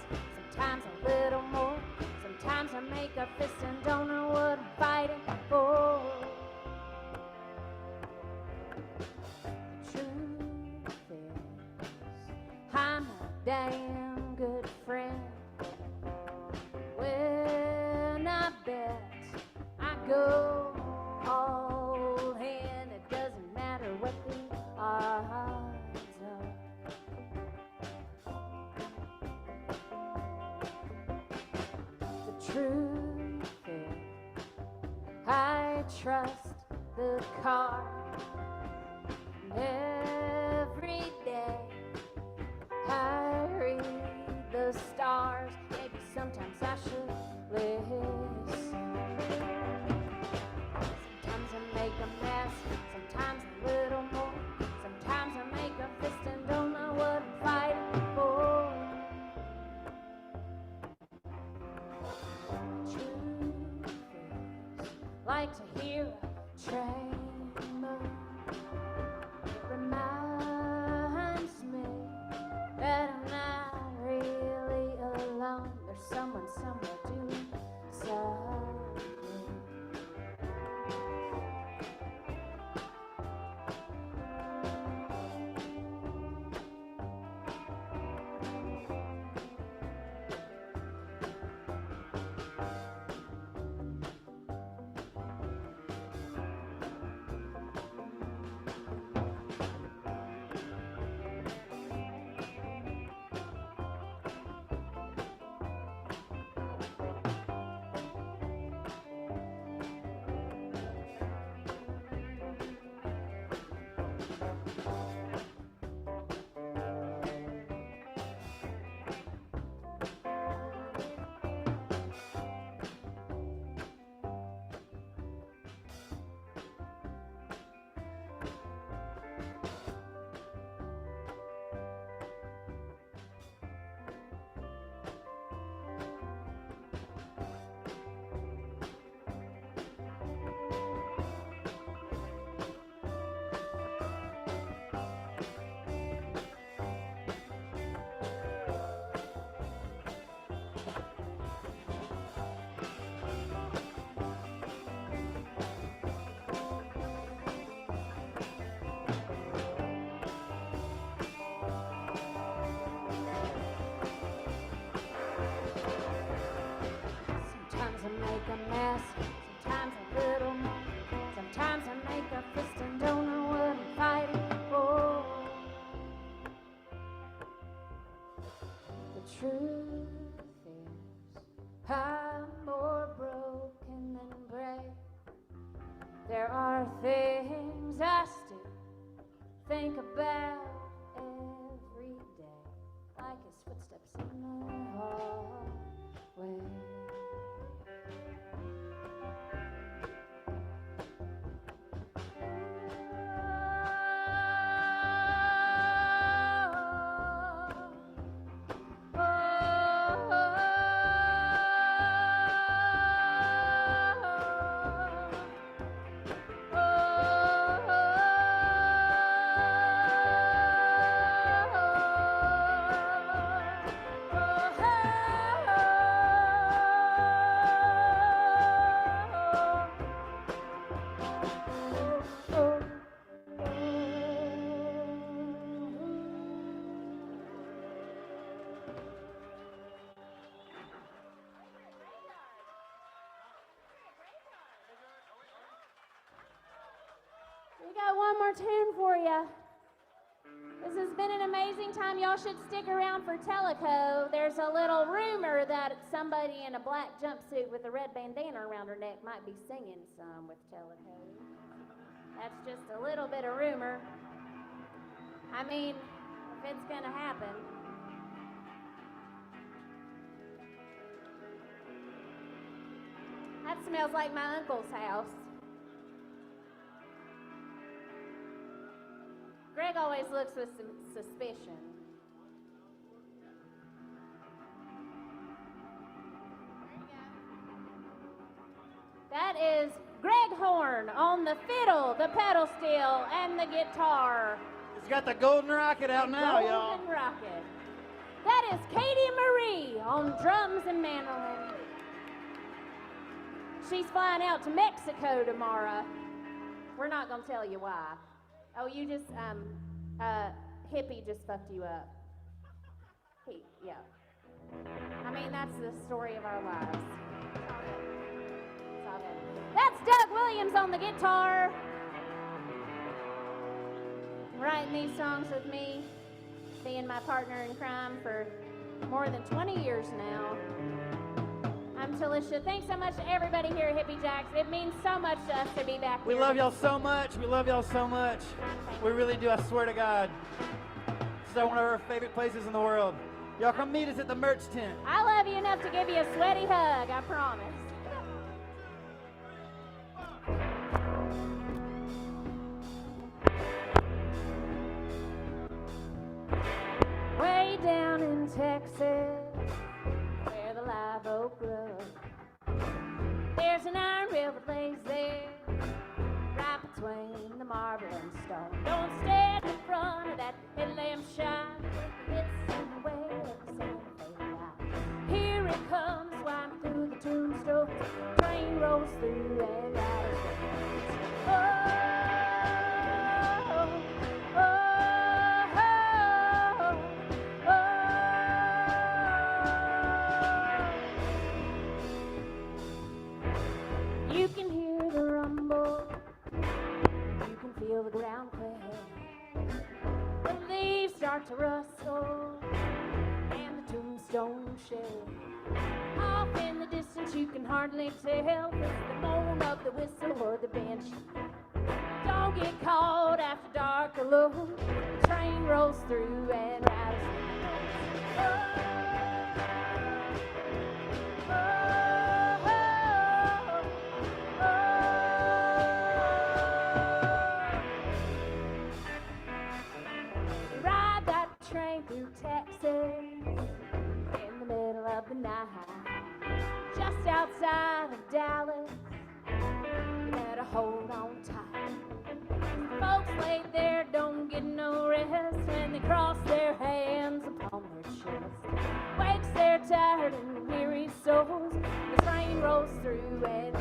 sometimes a little more. Sometimes I make a fist and don't know what I'm fighting for. The truth is, I'm a damn good friend. When I bet, I go all in. It doesn't matter what the odds are. The truth is, trust the car. Every day I read the stars. Maybe sometimes I should listen. Sometimes I make a mess, sometimes a little more. Sometimes I make a fist and don't know what I'm fighting for. The truth is, like to hear a train move. It reminds me that I'm not really alone. There's someone somewhere doing something. Sometimes I make a mess, sometimes a little more. Sometimes I make a fist and don't know what I'm fighting for. The truth is, I'm more broken than brave. There are things I still think about every day, like his footsteps in the hallway. We got one more tune for you. This has been an amazing time. Y'all should stick around for Teleco. There's a little rumor that somebody in a black jumpsuit with a red bandana around her neck might be singing some with Teleco. That's just a little bit of rumor. I mean, if it's gonna happen. That smells like my uncle's house. Greg always looks with some suspicion. That is Greg Horn on the fiddle, the pedal steel, and the guitar. He's got the golden rocket out now, y'all. Golden rocket. That is Katie Marie on drums and mandolin. She's flying out to Mexico tomorrow. We're not gonna tell you why. Oh, you just, Hippie just fucked you up. Yeah. I mean, that's the story of our lives. It's all good. That's Doug Williams on the guitar. Writing these songs with me, being my partner in crime for more than 20 years now. I'm Talisha. Thanks so much to everybody here at Hippie Jacks. It means so much to us to be back here. We love y'all so much. We love y'all so much. We really do, I swear to God. It's one of our favorite places in the world. Y'all come meet us at the merch tent. I love you enough to give you a sweaty hug, I promise. Way down in Texas, where the live oak grows, there's an iron rail that lays there, right between the marble and stone. Don't stand in front of that headlamp shine, it's in the way of the Santa Fe line. Here it comes, winding through the tombstones, train rolls through and rattles the oh, oh, oh. You can hear the rumble, you can feel the ground quake, the leaves start to rustle, and the tombstones shake. Off in the distance you can hardly tell, it's the moan of the whistle or the banshee. Don't get caught after dark alone, the train rolls through and rattles the road. Train through Texas in the middle of the night, just outside of Dallas. You better hold on tight. Folks laid there don't get no rest when they cross their hands upon their chest. Wakes their tired and weary souls. The train rolls through and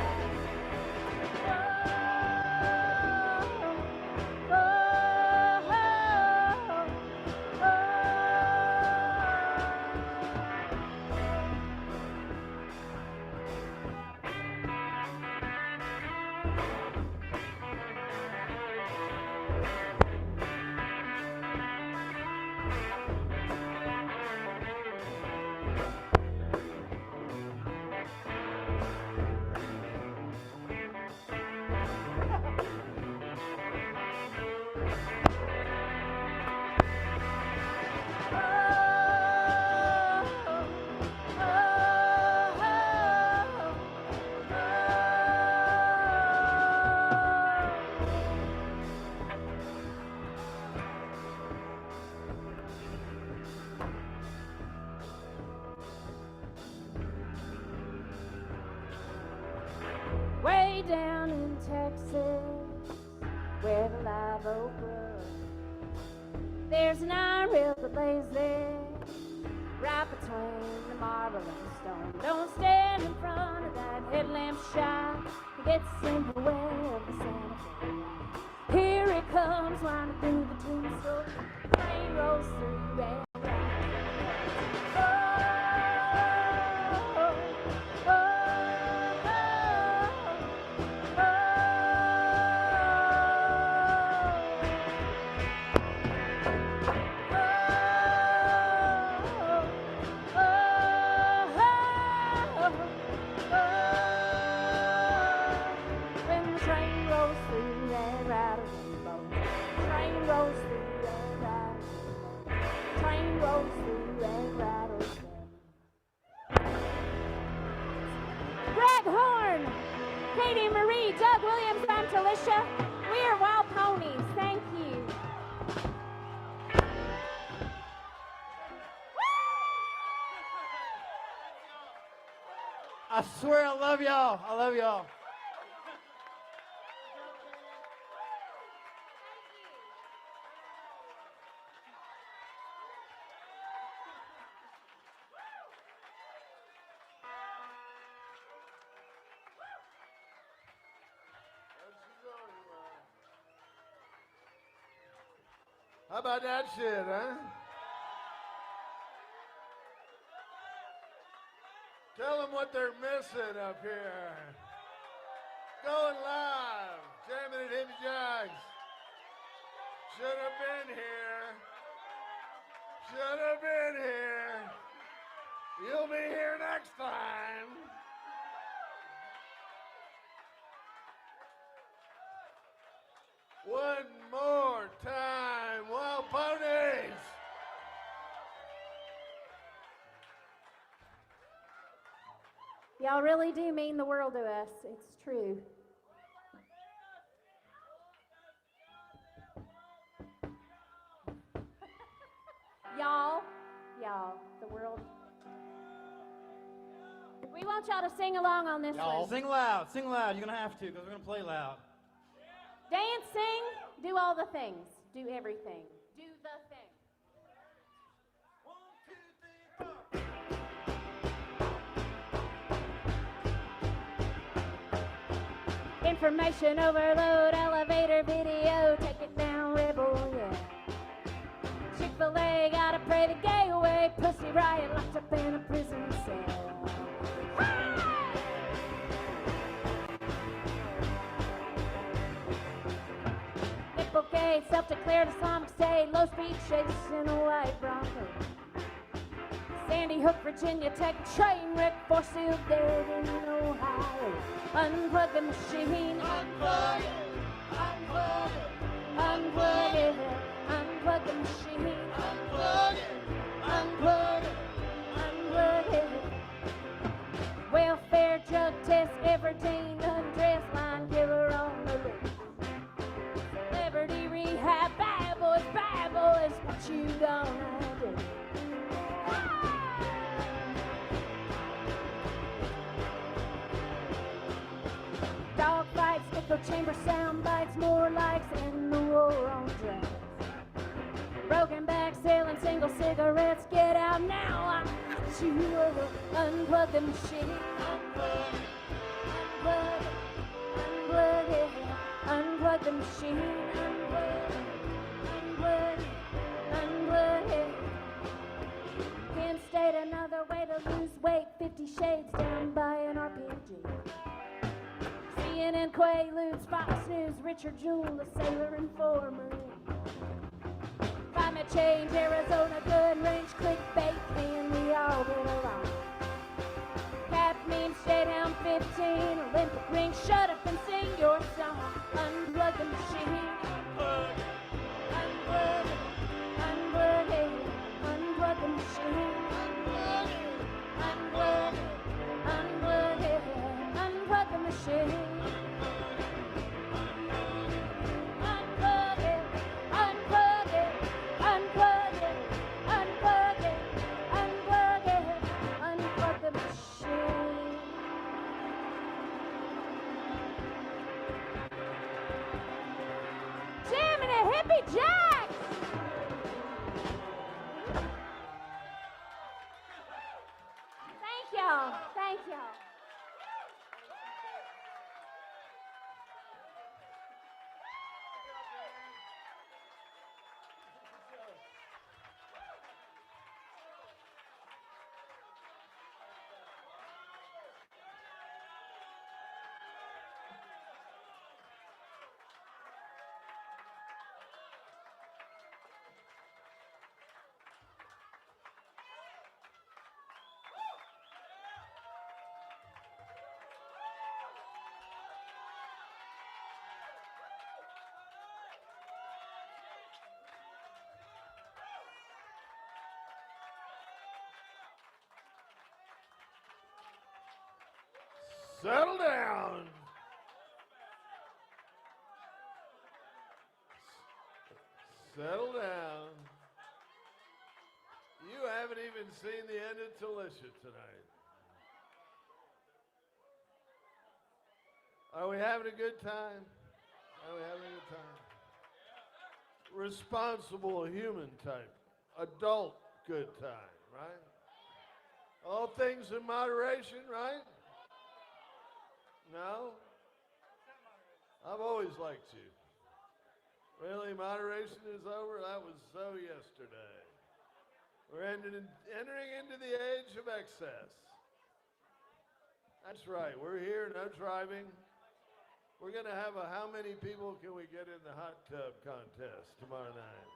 way down in Texas, where the live oak grows, there's an iron rail that lays there, right between the marble and the stone. Don't stand in front of that headlamp shine, it gets in the way of the Santa Fe line. Here it comes, winding through the tombstone, the train rolls through and Doug Williams, I'm Talisha. We are Wild Ponies. Thank you. I swear I love y'all. I love y'all. How about that shit, huh? Tell them what they're missing up here. Going live, Jammin at Hippie Jacks. Should have been here. Should have been here. You'll be here next time. One more time. Wild ponies. Y'all really do mean the world to us. It's true. Y'all, the world. We want y'all to sing along on this Y'all. one. Sing loud, sing loud. You're going to have to because we're going to play loud. Dance, sing, do all the things. Do everything. Do the thing. 1, 2, 3, 4. Information overload, elevator video, take it down, rebel, yeah. Chick-fil-A, gotta pray the gay away, pussy riot, locked up in a prison cell. Nipplegate, self-declared Islamic State, low-speed chase in a white Bronco. Sandy Hook, Virginia Tech, train wreck, force sealed dead in Ohio. Unplug the machine, unplug it, unplug it, unplug it, unplug the machine, unplug it, unplug it, unplug it. Welfare, drug test, Everdeen, undress, line killer on the list. Celebrity rehab, bad boys, what you gonna do? Dog fights, echo chamber sound bites, more likes in the war on drugs. Broken back, selling single cigarettes, get out now, I got you. Unplug the machine, unplug it, unplug it, unplug the machine, unplug it, unplug it, unplug it. Can't state another way to lose weight, 50 Shades down by an RPG. CNN, Quaaludes, Fox News, Richard Jewell, a sailor informer. Climate change, Arizona, gun range, clickbait, can we all get along? Cap memes, J-Down 15, Olympic ring, shut up and sing your song. Unplug the machine, unplug it, unplug it, unplug it, unplug the machine, unplug it, unplug it, unplug it, unplug the machine. Jammin' and Hippie Jack! Thank y'all. Thank y'all. Settle down. Settle down. You haven't even seen the end of Talisha tonight. Are we having a good time? Are we having a good time? Responsible human type. Adult good time, right? All things in moderation, right? No? I've always liked you. Really, moderation is over? That was so yesterday. We're entering into the age of excess. That's right. We're here, no driving. We're going to have a how many people can we get in the hot tub contest tomorrow night?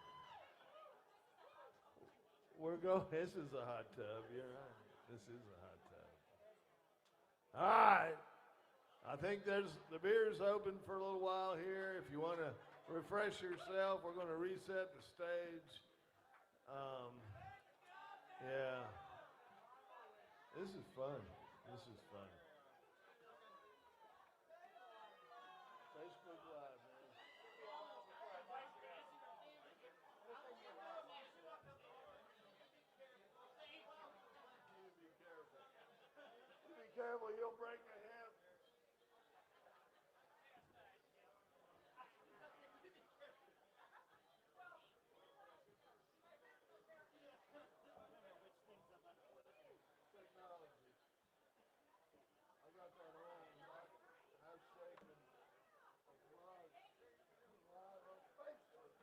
This is a hot tub. You're right. This is a hot tub. All right. I think the beer's open for a little while here. If you want to refresh yourself. We're going to reset the stage. Yeah. This is fun. This is fun. Facebook Live, man. You be careful, you'll break a hip. Technology. I got that wrong. Have shaken. Live on Facebook.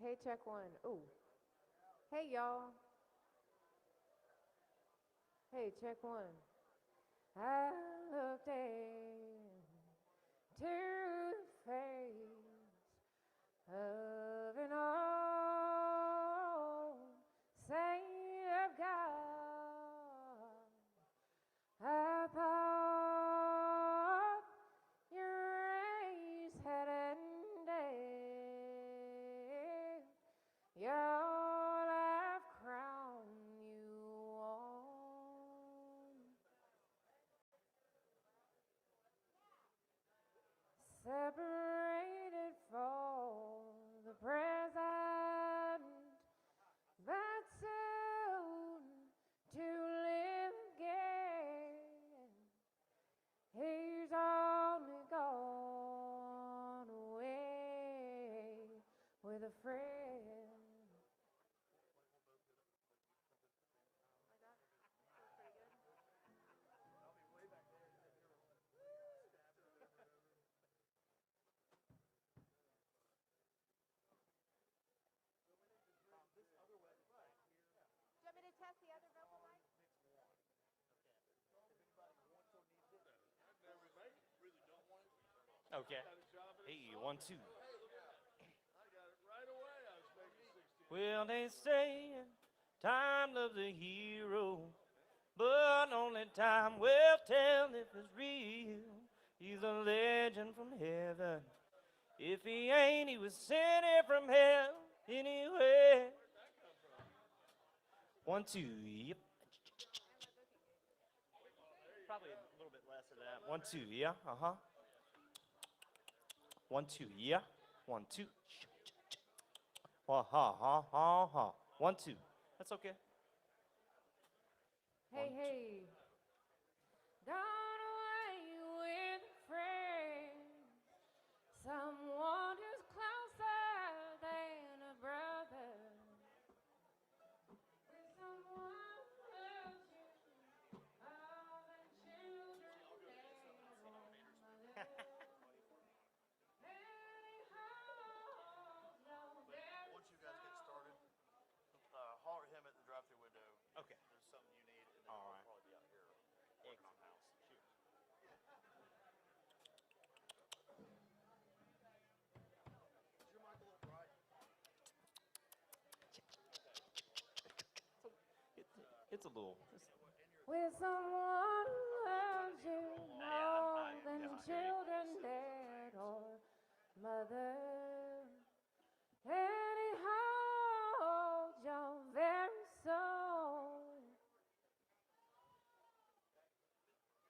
Hey, check one. Ooh. Hey, y'all. Hey, check one. I looked into the face of an old saint of God. I thought your race had ended. Your life crowned you on. Separated for the present, but soon to live again. He's only gone away with a friend. Okay. Hey, 1, 2. I got it right away. I was making 60. Well, they say time loves a hero, but only time will tell if it's real. He's a legend from heaven. If he ain't, he was sent here from hell anyway. 1, 2, yep. Probably a little bit less of that. 1, 2, yeah, 1, 2, yeah. 1, 2. Ha ha ha ha ha. 1, 2. That's okay. Hey, hey. Gone away with a friend. Someone who's closer than a brother. With someone who loves you all the children they won't mother. Many homes know their Once you guys get started, holler at him at the drive-thru window. Okay. There's something you need, and then All I'll right. probably be out here working on the house. Shoot. Is your mic a little dry? It's a little. with someone who loves you more than children dad or mother. And he holds your very soul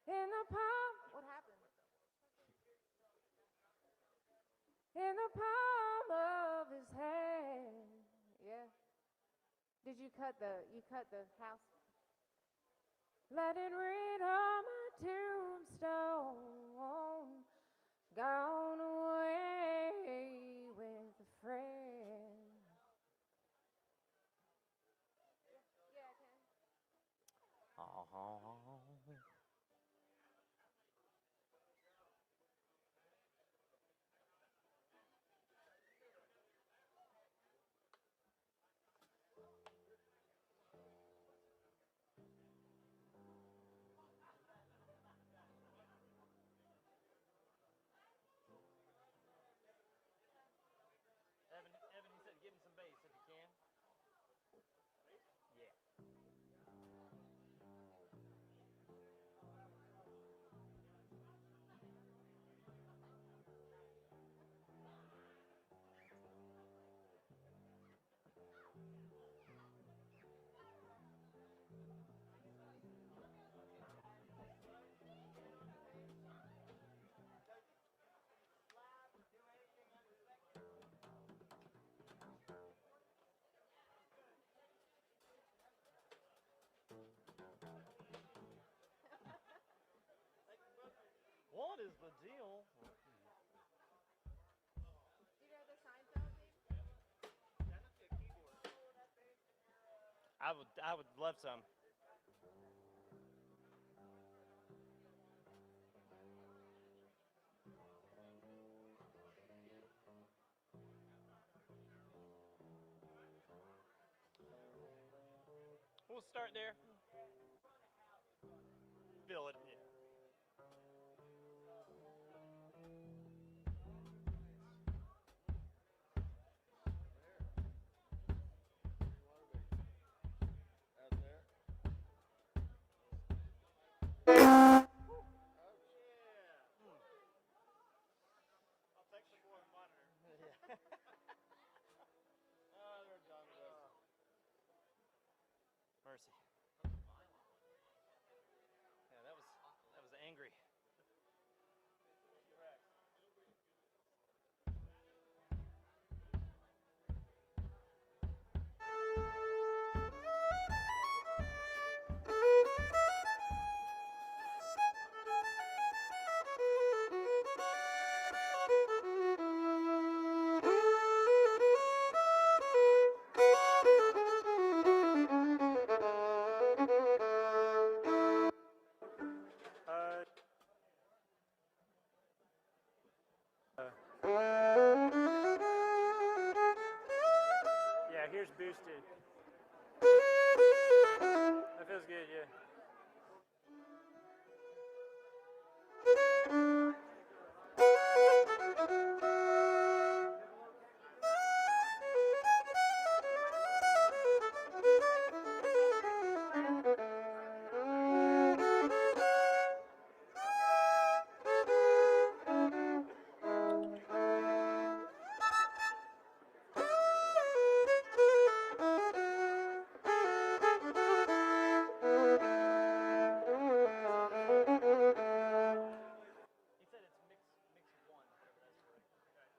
in the palm. What happened? In the palm of his hand. Yeah. Did you cut the house? Let it read on my tombstone. Gone away with a friend. Yeah, I can. Evan, he said give him some bass if you can. Yeah. What is the deal? Do you know the Seinfeld theme? I would love some. We'll start there. Fill it. Yeah. I'll take some more monitor. Mercy. Yeah, that was angry. Yeah, here's boosted. That feels good, yeah. He said it's mix one, whatever that's right.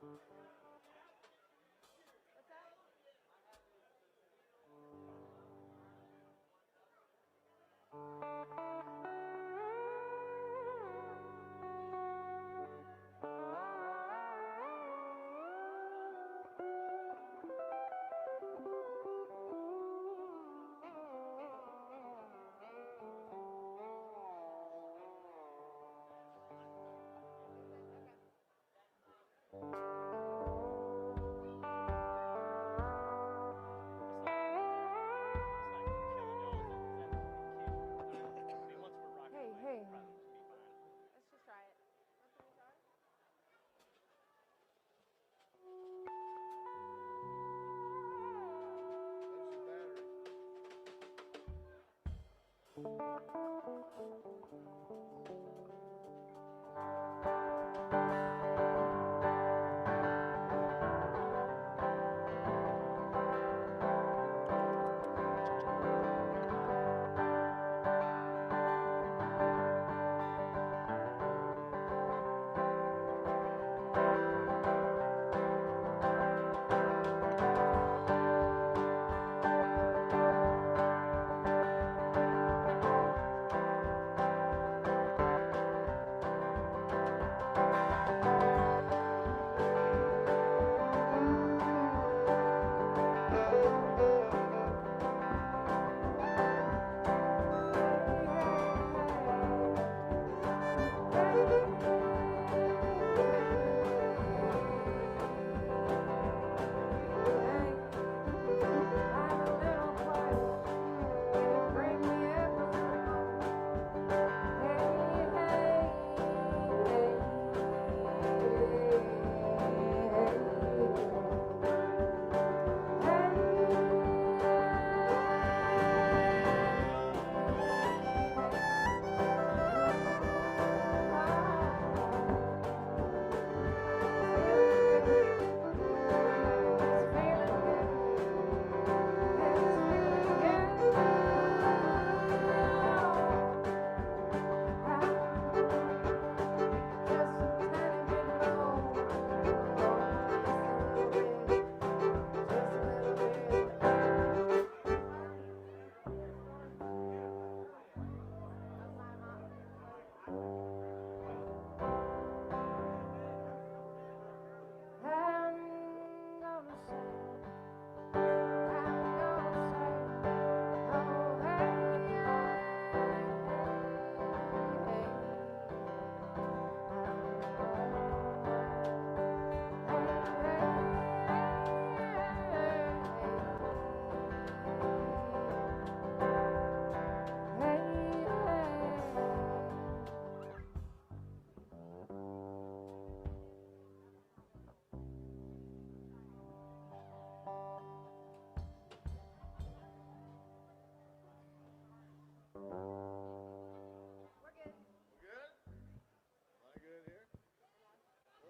Hey, hey. Let's just try it.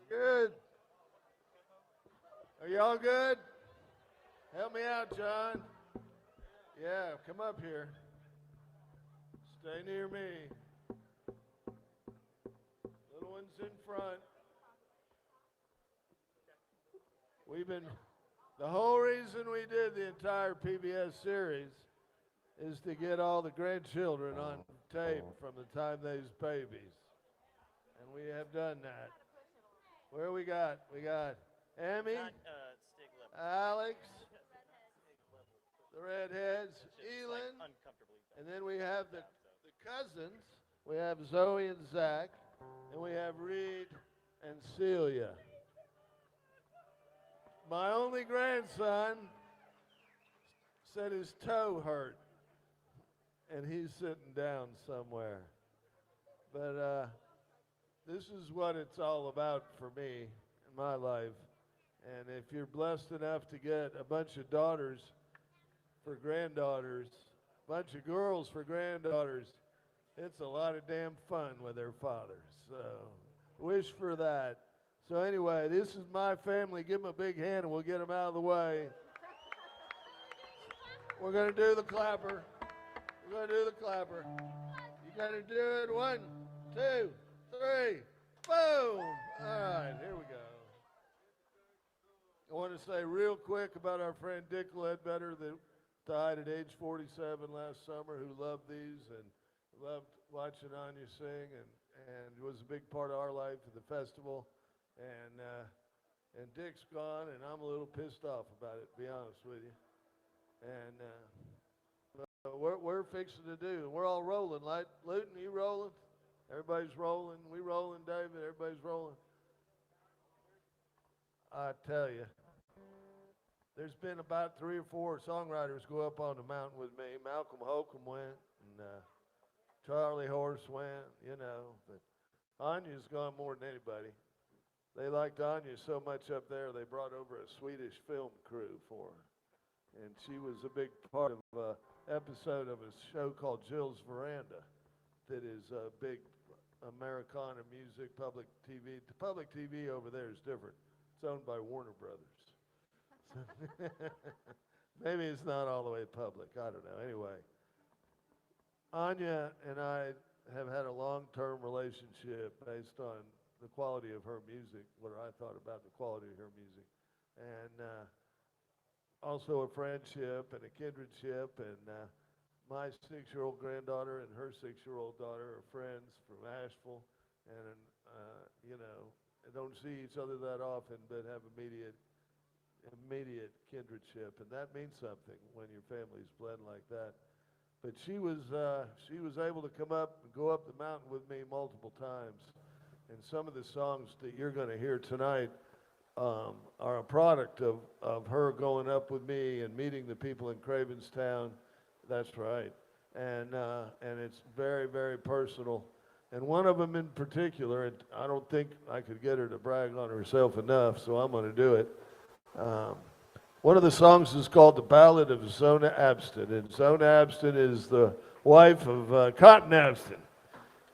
Good. Are y'all good? Help me out, John. Yeah, come up here. Stay near me. Little one's in front. The whole reason we did the entire PBS series is to get all the grandchildren on tape from the time they was babies. And we have done that. Where we got? We got Emmy, Alex, the redheads, Elin, and then we have the cousins. We have Zoe and Zach, and we have Reed and Celia. My only grandson said his toe hurt, and he's sitting down somewhere. But this is what it's all about for me in my life. And if you're blessed enough to get a bunch of daughters for granddaughters, a bunch of girls for granddaughters, it's a lot of damn fun with their fathers. So wish for that. So anyway, this is my family. Give them a big hand and we'll get them out of the way. We're going to do the clapper. We're going to do the clapper. You got to do it. 1, 2, 3, boom. All right, here we go. want to say real quick about our friend Dick Ledbetter that died at age 47 last summer, who loved these and loved watching Anya sing, and was a big part of our life at the festival. And Dick's gone, and I'm a little pissed off about it, to be honest with you. And we're fixing to do. We're all rolling. Like Luton, you rolling? Everybody's rolling. We rolling, David. Everybody's rolling. I tell you, there's been about 3 or 4 songwriters go up on the mountain with me. Malcolm Holcomb went, and Charlie Horse went, you know. But Anya's gone more than anybody. They liked Anya so much up there, they brought over a Swedish film crew for her. And she was a big part of an episode of a show called Jill's Veranda that is a big Americana music, public TV. The public TV over there is different. It's owned by Warner Brothers. Maybe it's not all the way public. I don't know. Anyway, Anya and I have had a long-term relationship based on the quality of her music, what I thought about the quality of her music. And also a friendship and a kindredship, and my 6-year-old granddaughter and her 6-year-old daughter are friends from Asheville, and you know, don't see each other that often, but have immediate kindredship, and that means something when your family's blend like that. But she was able to come up and go up the mountain with me multiple times, and some of the songs that you're going to hear tonight are a product of her going up with me and meeting the people in Cravenstown. That's right. And it's very, very personal. And one of them in particular, and I don't think I could get her to brag on herself enough, so I'm going to do it. One of the songs is called The Ballad of Zona Abston. And Zona Abston is the wife of Cotton Abston,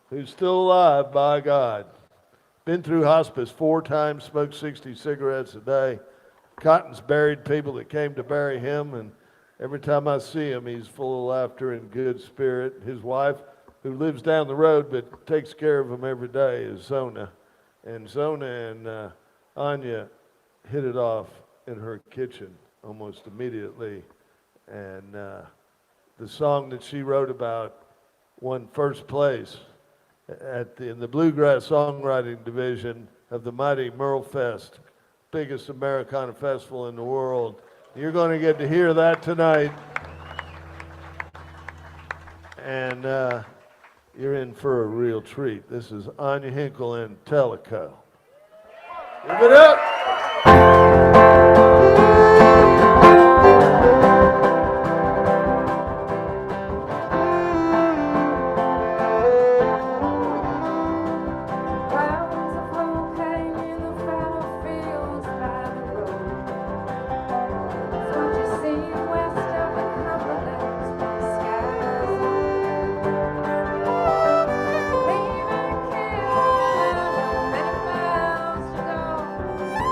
who's still alive, by God. Been through hospice 4 times, smoked 60 cigarettes a day. Cotton's buried people that came to bury him, and every time I see him, he's full of laughter and good spirit. His wife, who lives down the road but takes care of him every day, is Zona. And Zona and Anya hit it off in her kitchen almost immediately. And the song that she wrote about won first place in the Bluegrass Songwriting Division of the mighty Merle Fest, biggest Americana festival in the world. You're going to get to hear that tonight. And you're in for a real treat. This is Anya Hinkle and Tellico. Give it up! Many miles to go.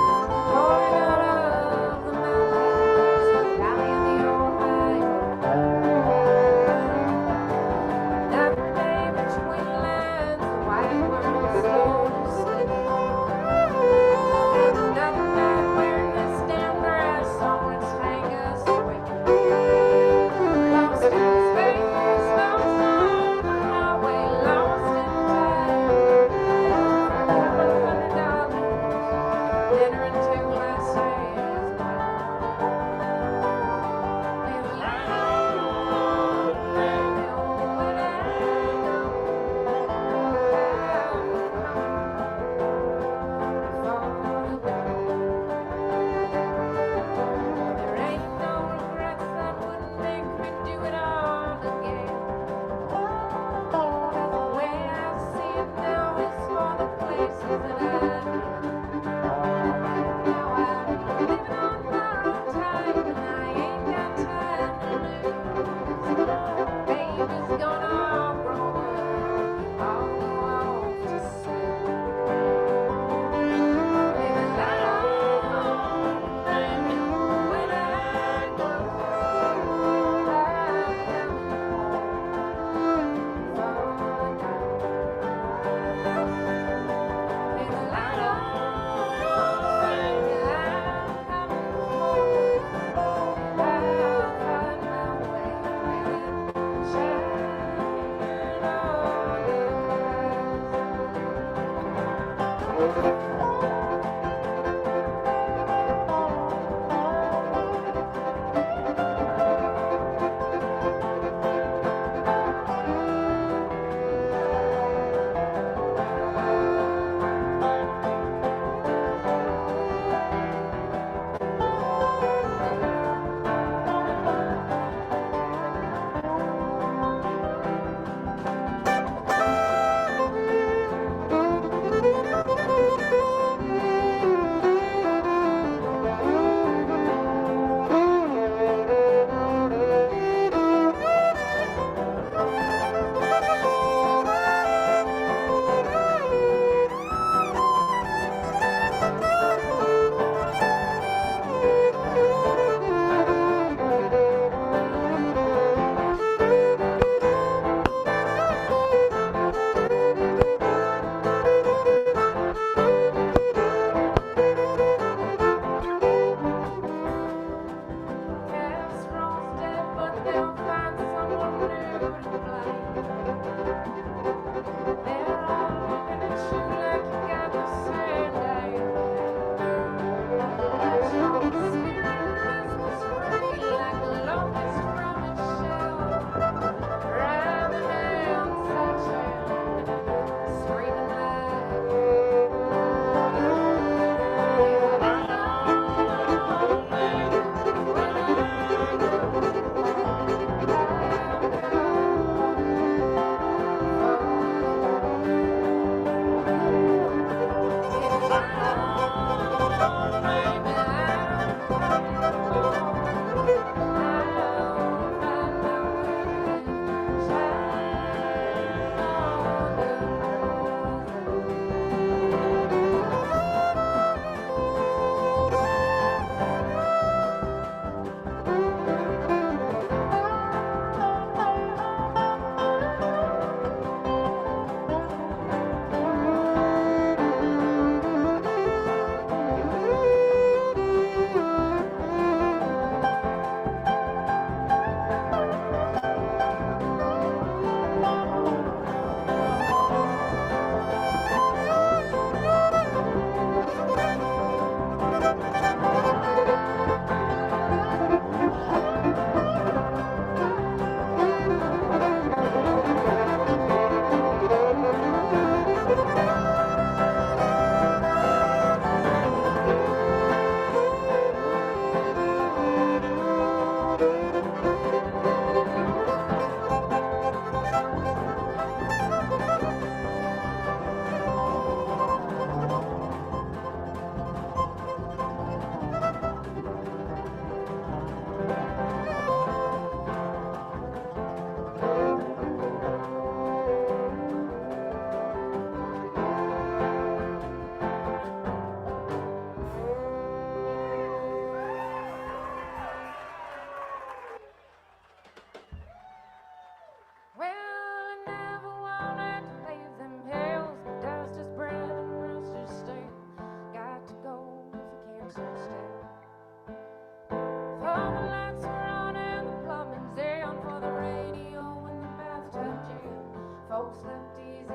all slept easier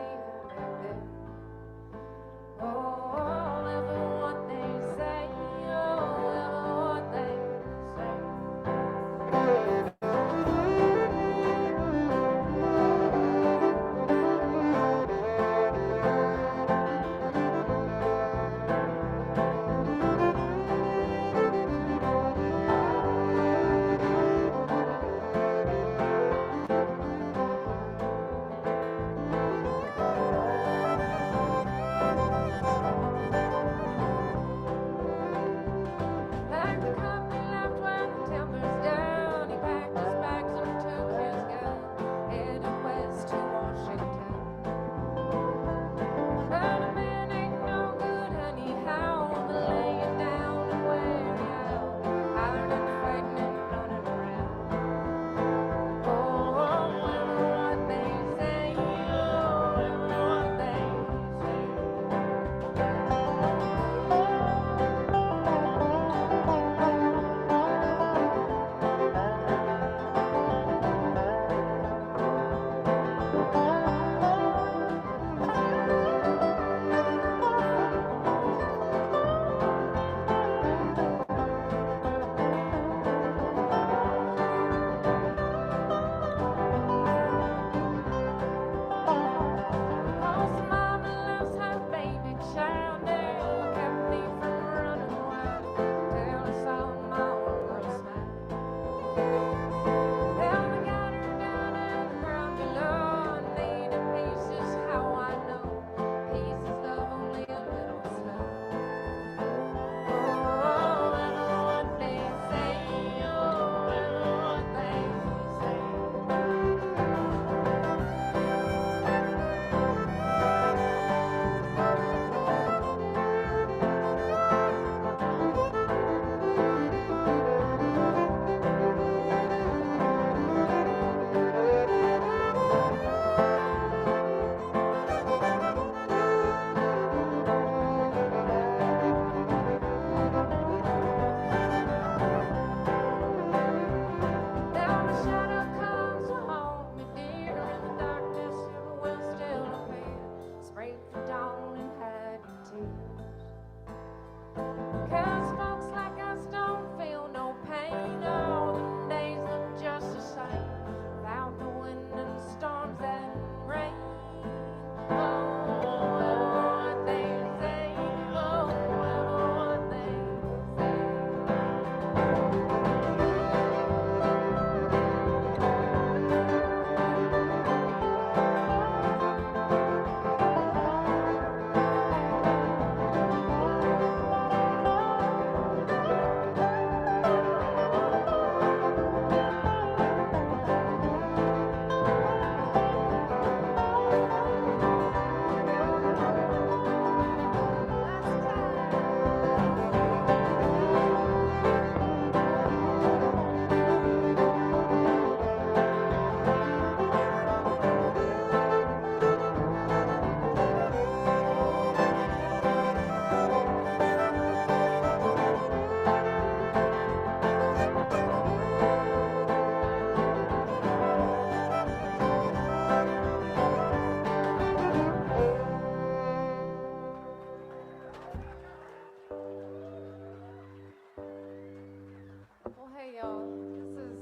back then. Oh, ever what they say, oh, ever what they say. Like the cup he left when the timber's down, he packed his bags and took his gun, headed west to Washington. But a man ain't no good anyhow, the laying down and wearing out, iron and fighting and running around. Oh, ever what they say, oh, ever what they say. Cause mama loves her baby child, never kept me from running wild till I saw my own girl smile. Well, they got her down in the ground below and laid in pieces. How I know pieces love only a little snow. Oh, ever what they say, oh, ever what they say. Now the shadow comes to haunt me, dear, and the darkness it will still appear. Sprayed for dawn and hiding tears. 'Cause folks like us don't feel no pain. All the days look just the same without the wind and storms and rain. Oh, ever what they say, oh, ever what they say. Well, hey, y'all. This is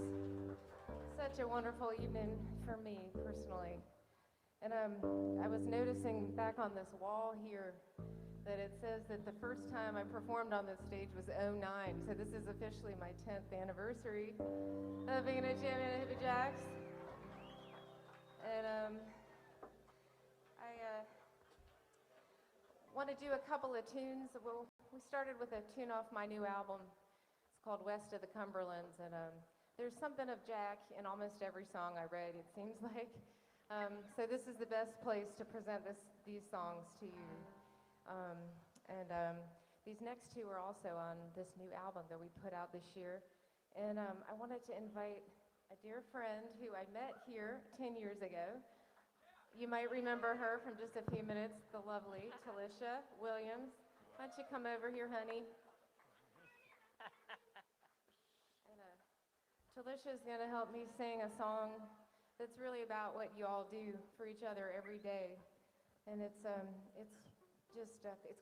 such a wonderful evening for me personally. And I was noticing back on this wall here that it says that the first time I performed on this stage was '09. So this is officially my 10th anniversary of being a Jammin and Hippie Jacks. And I want to do a couple of tunes. We started with a tune off my new album. It's called West of the Cumberlands, and there's something of Jack in almost every song I write, it seems like. So this is the best place to present these songs to you. These next two are also on this new album that we put out this year. And I wanted to invite a dear friend who I met here 10 years ago. You might remember her from just a few minutes, the lovely Talisha Williams. Why don't you come over here, honey? And Talisha's going to help me sing a song that's really about what you all do for each other every day. And it's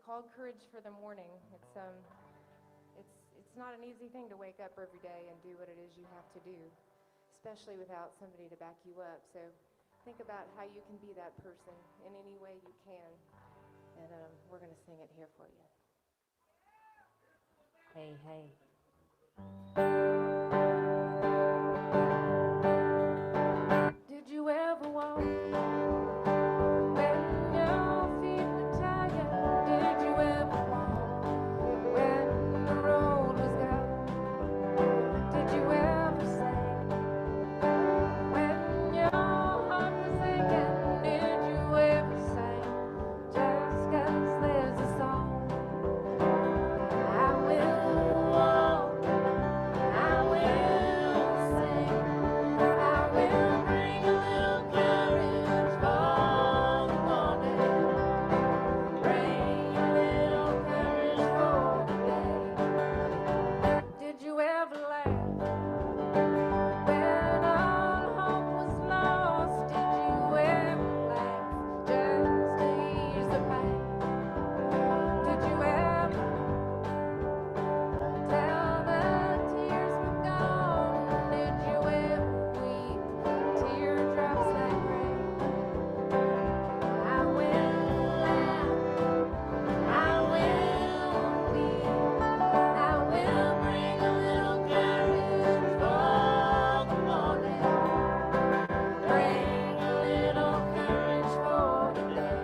called Courage for the Morning. It's not an easy thing to wake up every day and do what it is you have to do, especially without somebody to back you up. So think about how you can be that person in any way you can. And we're going to sing it here for you. Hey, hey. Did you ever walk when your feet were tired? Did you ever walk when the road was dark? Did you ever sing when your heart was aching? Did you ever sing just 'cause there's a song? I will walk, I will sing, I will bring a little courage for the morning. Bring a little courage for the day. Did you ever laugh when all hope was lost? Did you ever laugh just to ease the pain? Did you ever tell the tears were gone? Did you ever weep teardrops like rain? I will laugh, I will weep, I will bring a little courage for the morning. Bring a little courage for the day.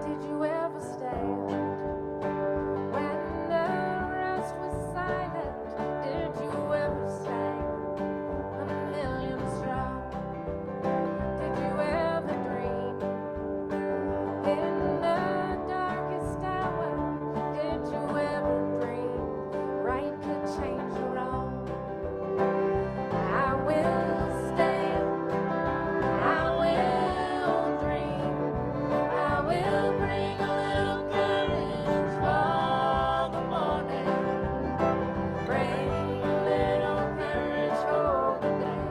Did you ever stand when the rest was silent? Did you ever stand a million strong? Did you ever dream in the darkest hour? Did you ever dream right could change wrong? I will stand, I will dream, I will bring a little courage for the morning. Bring a little courage for the day.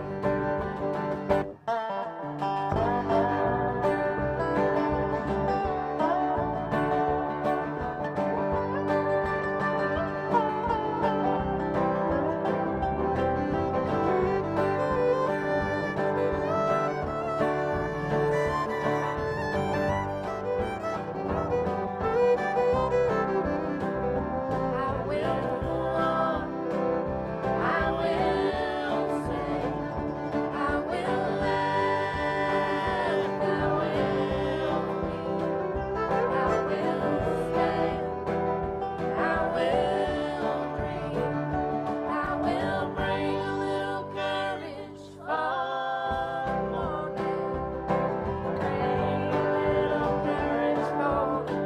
I will walk, I will sing, I will laugh, I will weep, I will stand, I will dream, I will bring a little courage for the morning. Bring a little courage for the day.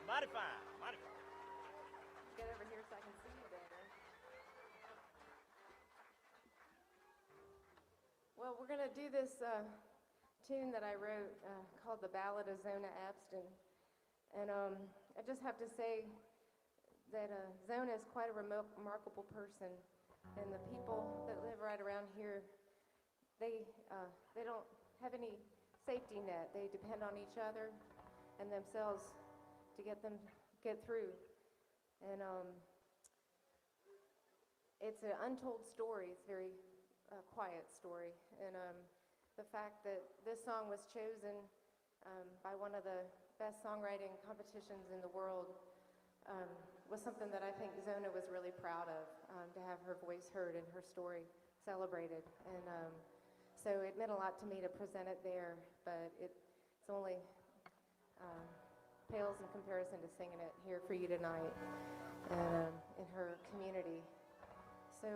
Mighty fine, mighty fine. Get over here so I can see you better. Well, we're going to do this tune that I wrote called The Ballad of Zona Epstein. And I just have to say that Zona is quite a remarkable person. And the people that live right around here, they don't have any safety net. They depend on each other and themselves to get through. And it's an untold story. It's a very quiet story. And the fact that this song was chosen by one of the best songwriting competitions in the world was something that I think Zona was really proud of, to have her voice heard and her story celebrated. And so it meant a lot to me to present it there, but it's only pales in comparison to singing it here for you tonight and in her community. So,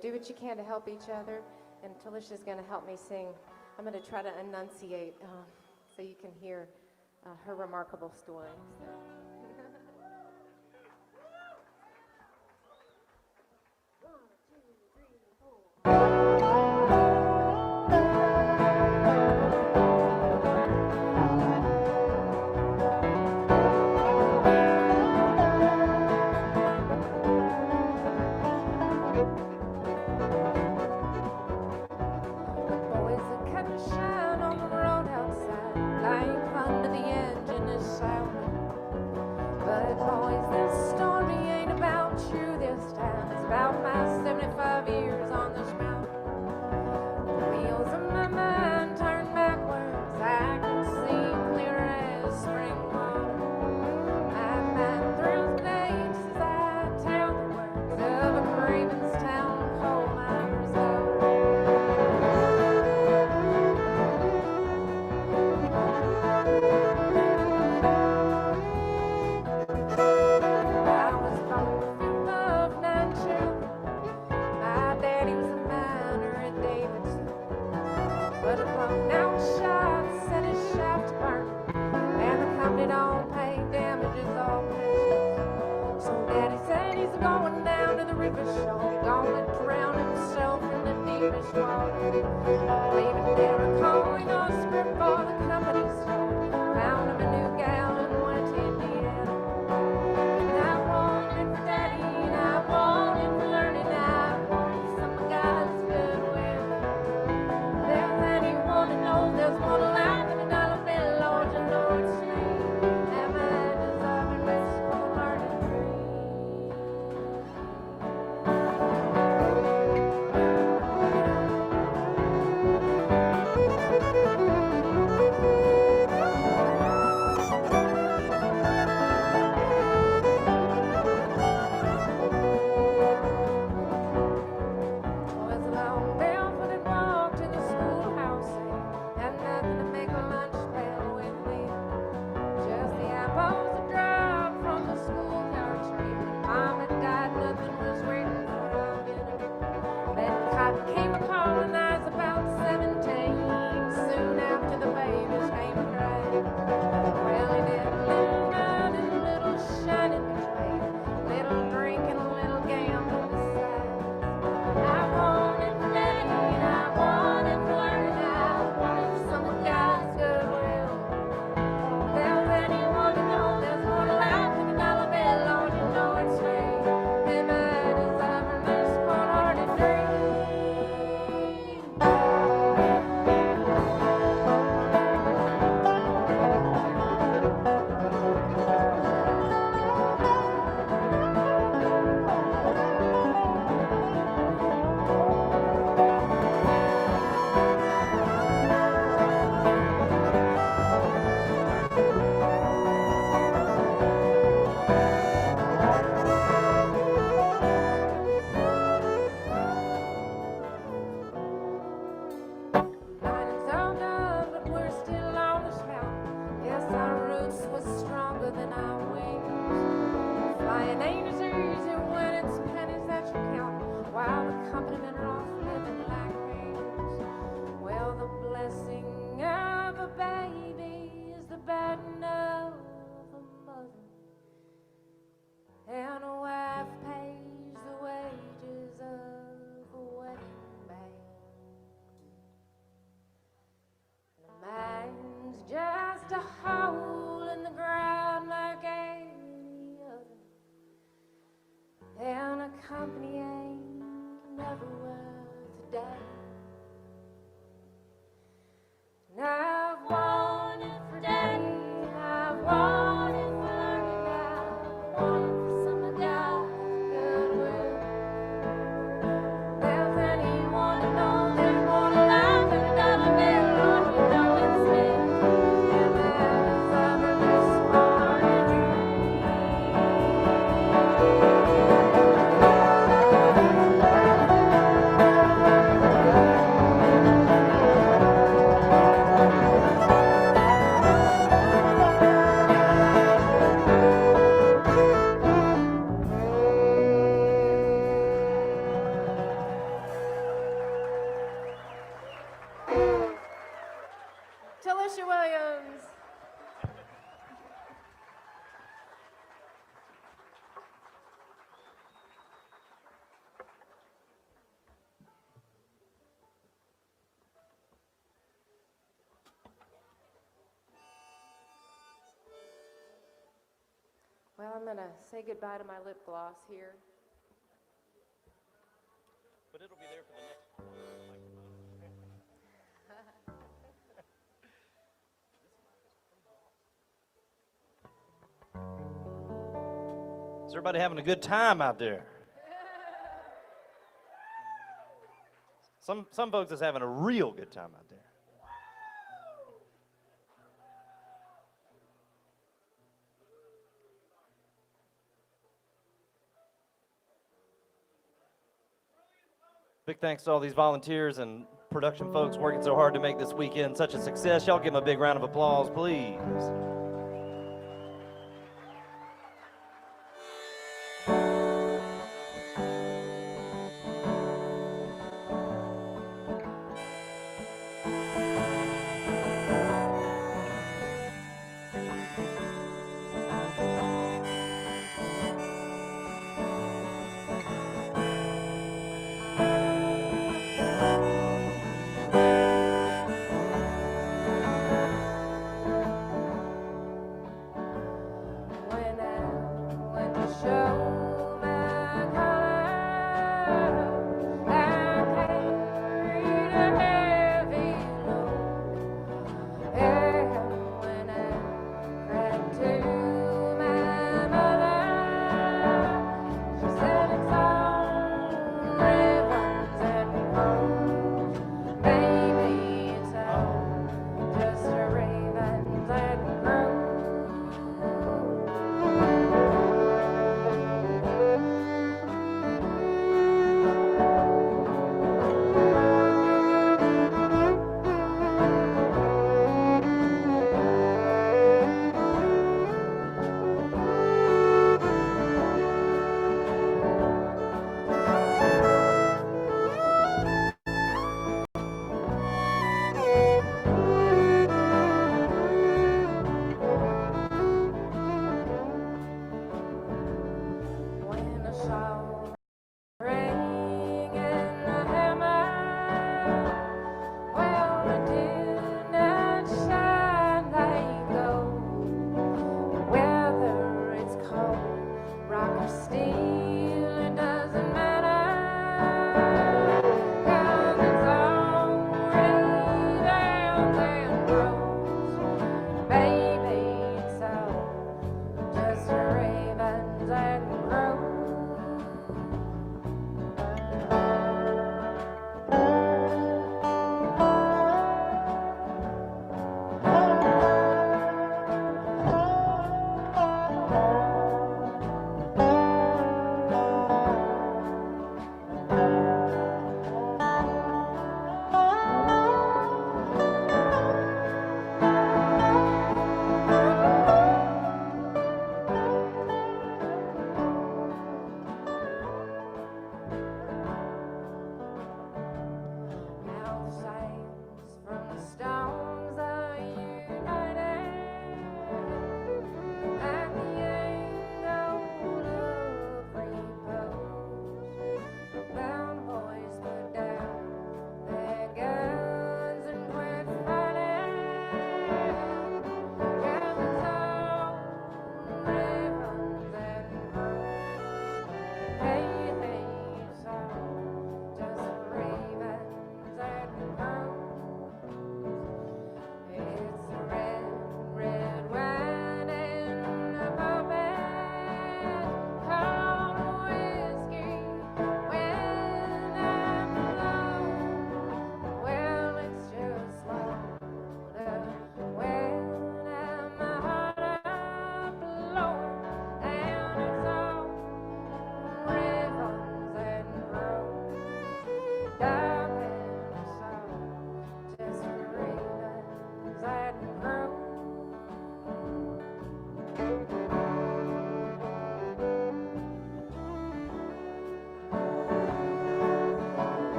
do what you can to help each other. And Talisha's going to help me sing. I'm going to try to enunciate so you can hear her remarkable story. So. Alicia Williams. Well, I'm going to say goodbye to my lip gloss here. But it'll be there for the next one. Is everybody having a good time out there? Some folks is having a real good time out there. Big thanks to all these volunteers and production folks working so hard to make this weekend such a success. Y'all give them a big round of applause, please.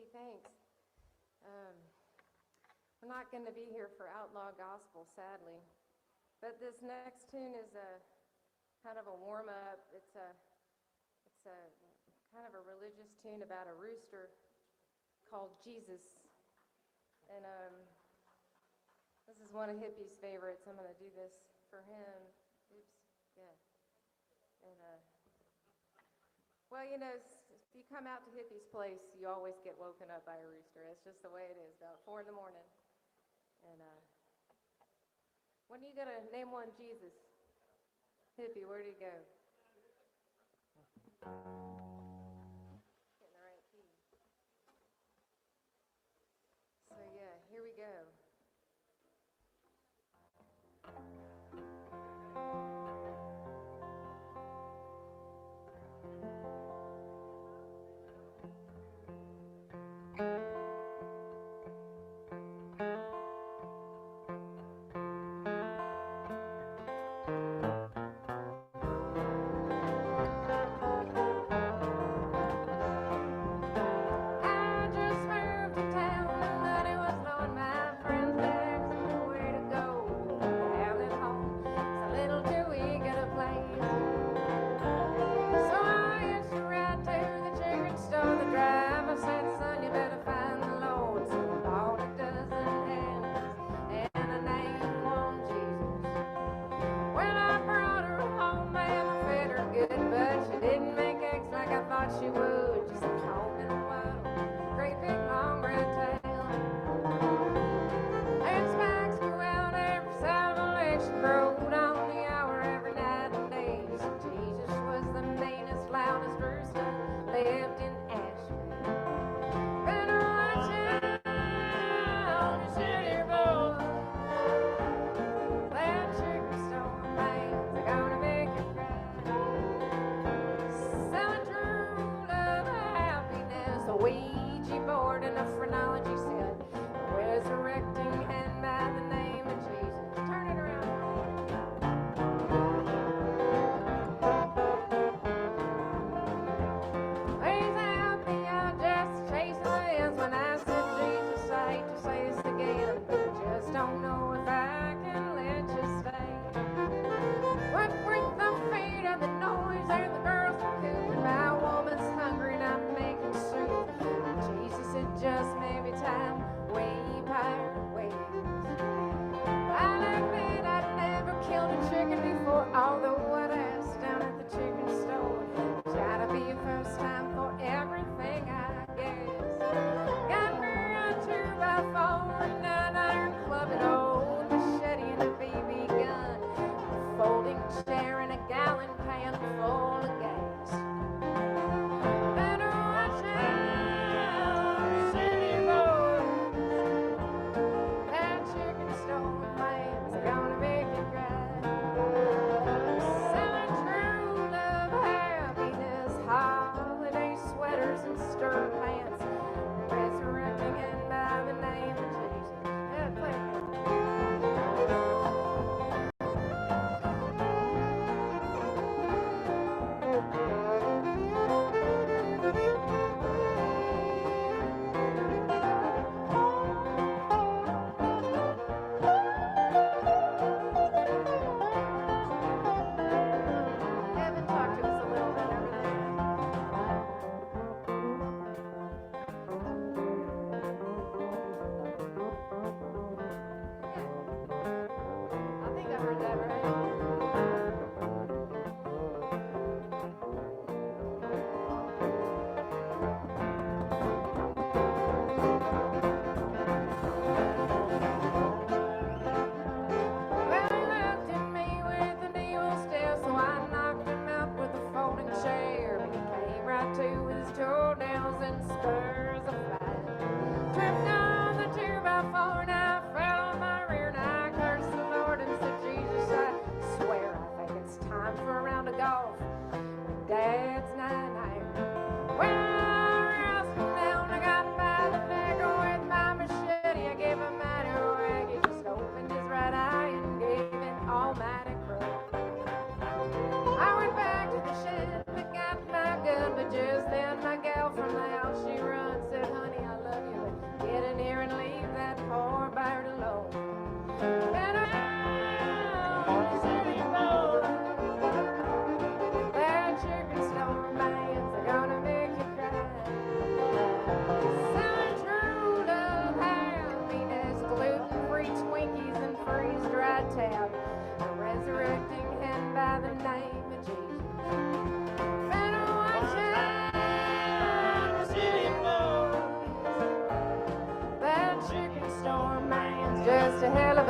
Hey, thanks. We're not going to be here for Outlaw Gospel, sadly. But this next tune is a kind of a warm-up. It's a kind of a religious tune about a rooster called Jesus. And this is one of Hippie's favorites. I'm going to do this for him. Oops, yeah. And well, you know, if you come out to Hippie's place, you always get woken up by a rooster. It's just the way it is, about 4 in the morning. And when are you going to name one Jesus? Hippie, where'd he go? Getting the right key. So yeah, here we go.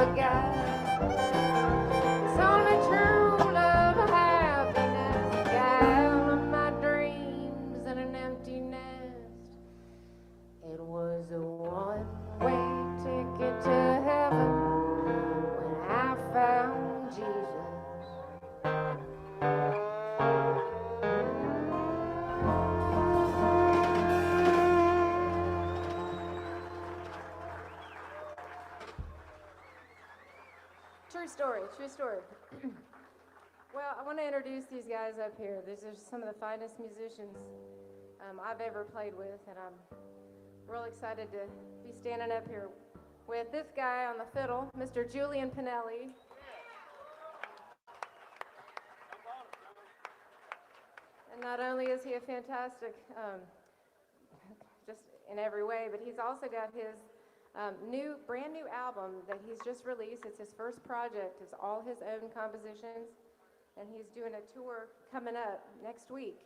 a guy. It's only true love of happiness. Guy of my dreams in an empty nest. It was a one-way ticket to heaven when I found Jesus. True story, true story. Well, I want to introduce these guys up here. These are some of the finest musicians I've ever played with, and I'm real excited to be standing up here with this guy on the fiddle, Mr. Julian Pinelli. And not only is he a fantastic, just in every way, but he's also got his brand new album that he's just released. It's his first project. It's all his own compositions, and he's doing a tour coming up next week.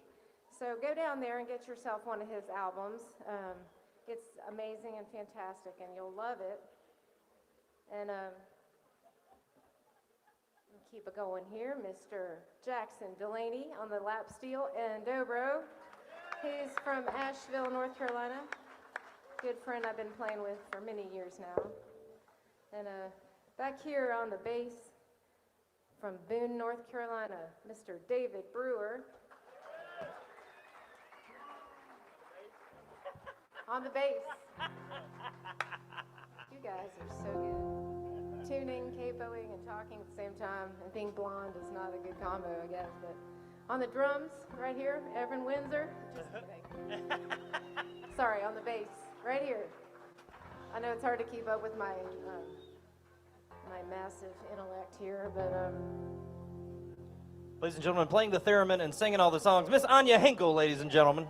So go down there and get yourself one of his albums. It's amazing and fantastic, and you'll love it. And keep it going here, Mr. Jackson Delaney on the lap steel and dobro. He's from Asheville, North Carolina. Good friend I've been playing with for many years now. And back here on the bass from Boone, North Carolina, Mr. David Brewer. On the bass. You guys are so good. Tuning, capoing, and talking at the same time, and being blonde is not a good combo, I guess. But on the drums, right here, Evan Windsor. Just kidding. Sorry, on the bass, right here. I know it's hard to keep up with my my massive intellect here, but Ladies and gentlemen, playing the theremin and singing all the songs, Miss Anya Hinkle, ladies and gentlemen.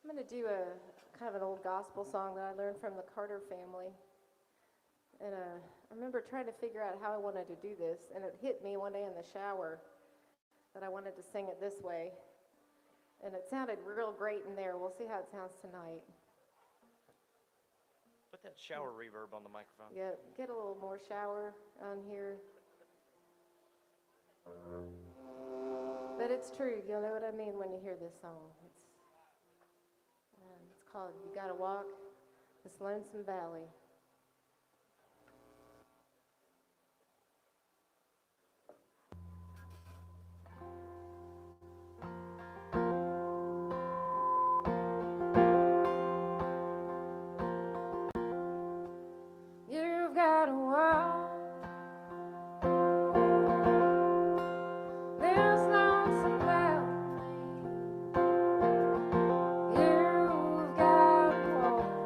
I'm going to do a kind of an old gospel song that I learned from the Carter family. And I remember trying to figure out how I wanted to do this, and it hit me one day in the shower that I wanted to sing it this way. And it sounded real great in there. We'll see how it sounds tonight. Put that shower reverb on the microphone. Yeah, get a little more shower on here. But it's true. You'll know what I mean when you hear this song. It's called You Gotta Walk This Lonesome Valley. You've gotta walk this lonesome valley. You've got to walk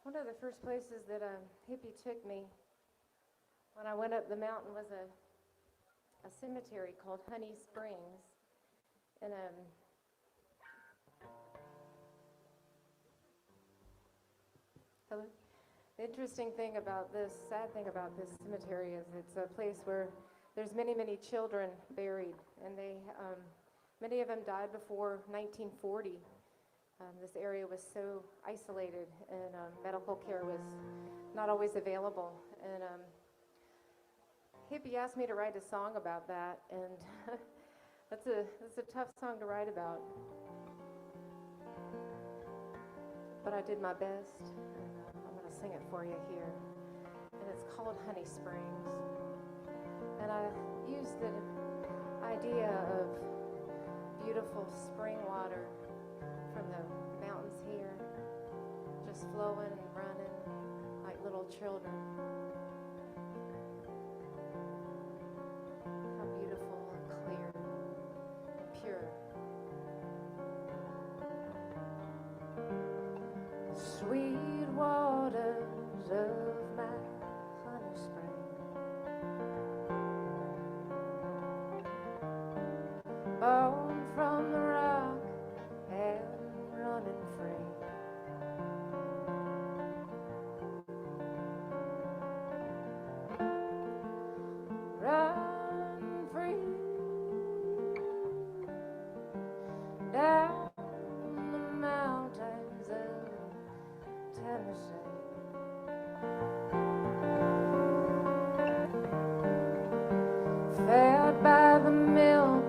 One of the first places that Hippie took me when I went up the mountain was a cemetery called Honey Springs. And hello? The interesting thing about this, sad thing about this cemetery is it's a place where there's many, many children buried, and many of them died before 1940. This area was so isolated, and medical care was not always available. And Hippie asked me to write a song about that, and that's a tough song to write about. But I did my best, and I'm going to sing it for you here. And it's called Honey Springs. And I used the idea of beautiful spring water from the mountains here, just flowing and running like little children. How beautiful and clear and pure. Sweet waters of my honey spring, born from the rock and running free. Run free down the mountains of Tennessee. Fed by the milk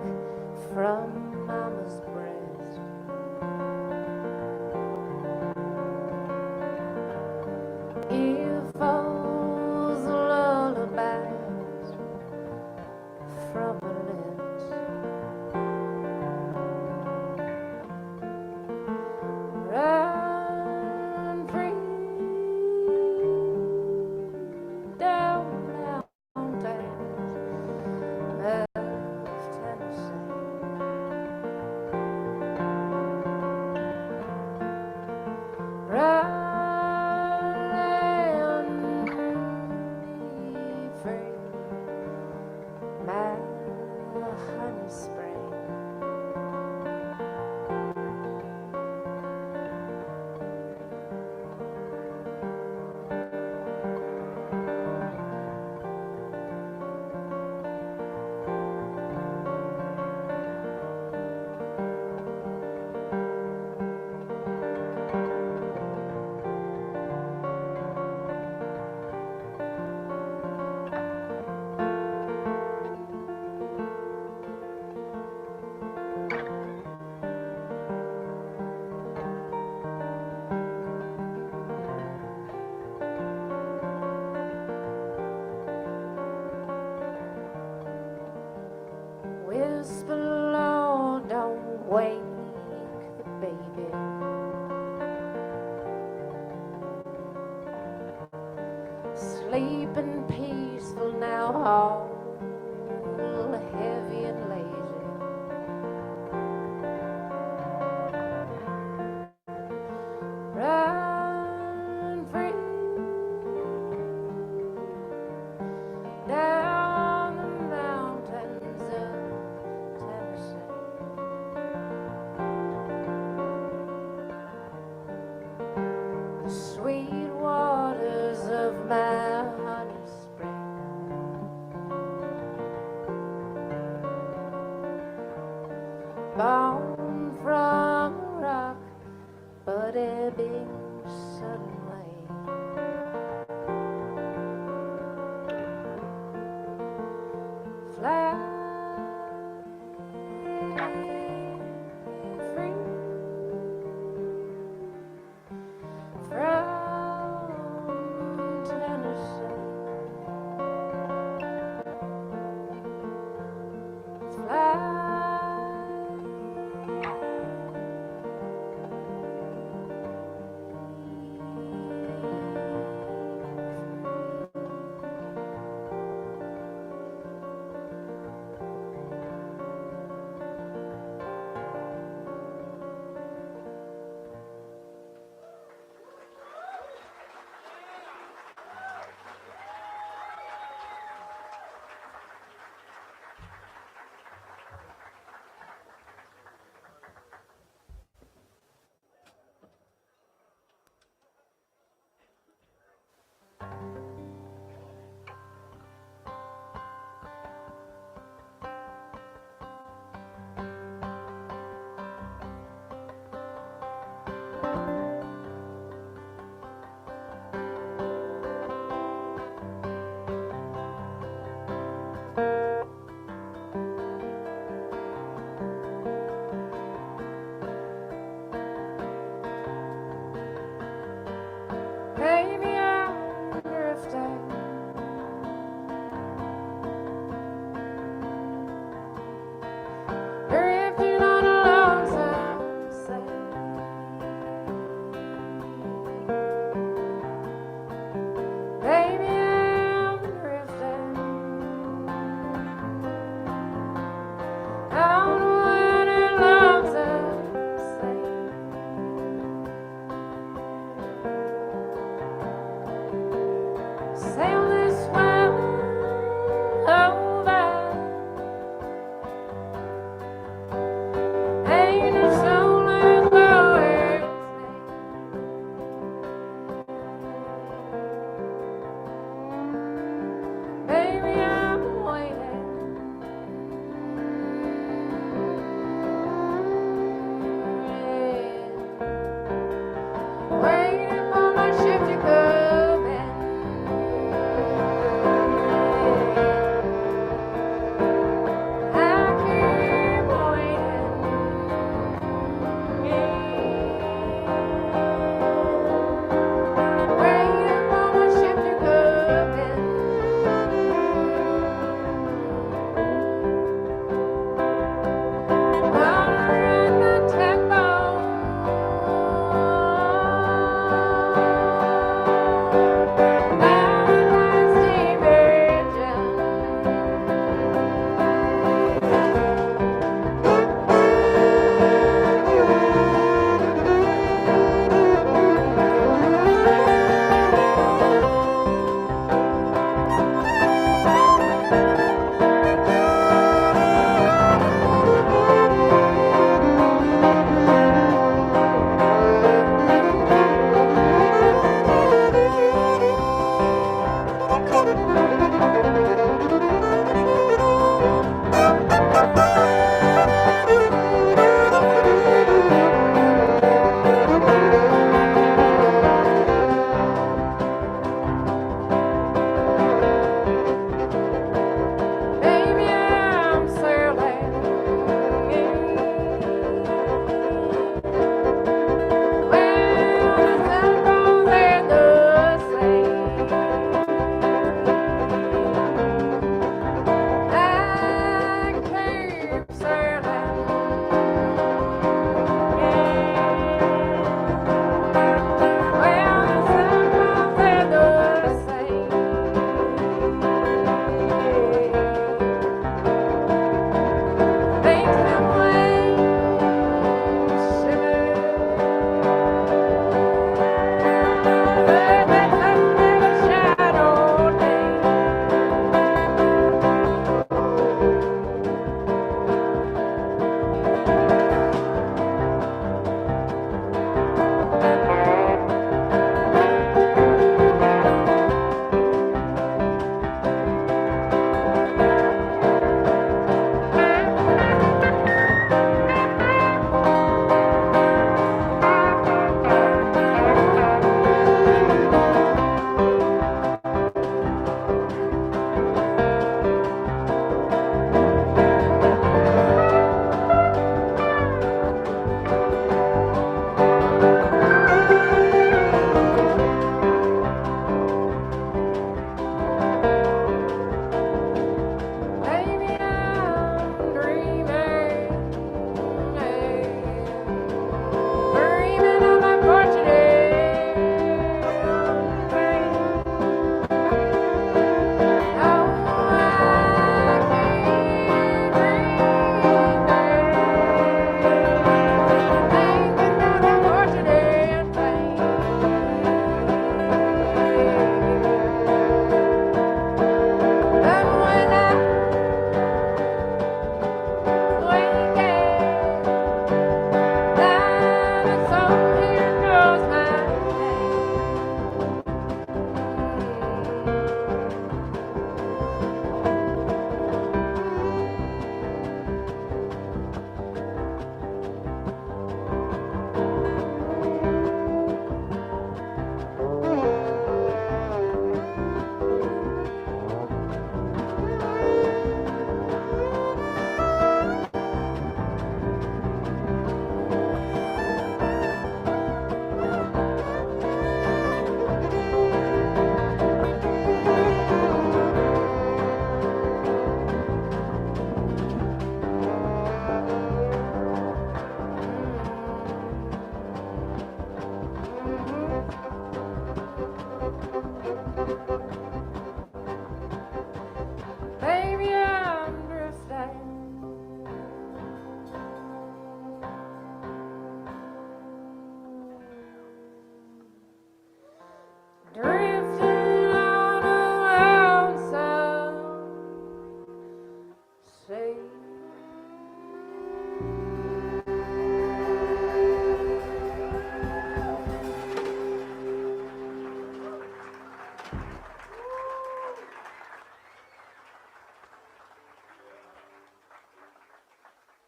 from mama's breast. Earfuls of lullabies from her lips. Run free down the mountains of Tennessee. Run me free, my honey spring. Whisper low, don't wake the baby. Sleeping peaceful now, all heavy and lazy. Run free down the mountains of Tennessee. The sweet waters of my honey spring, born from a rock, but ebbing suddenly. Fly free from Tennessee. Fly say.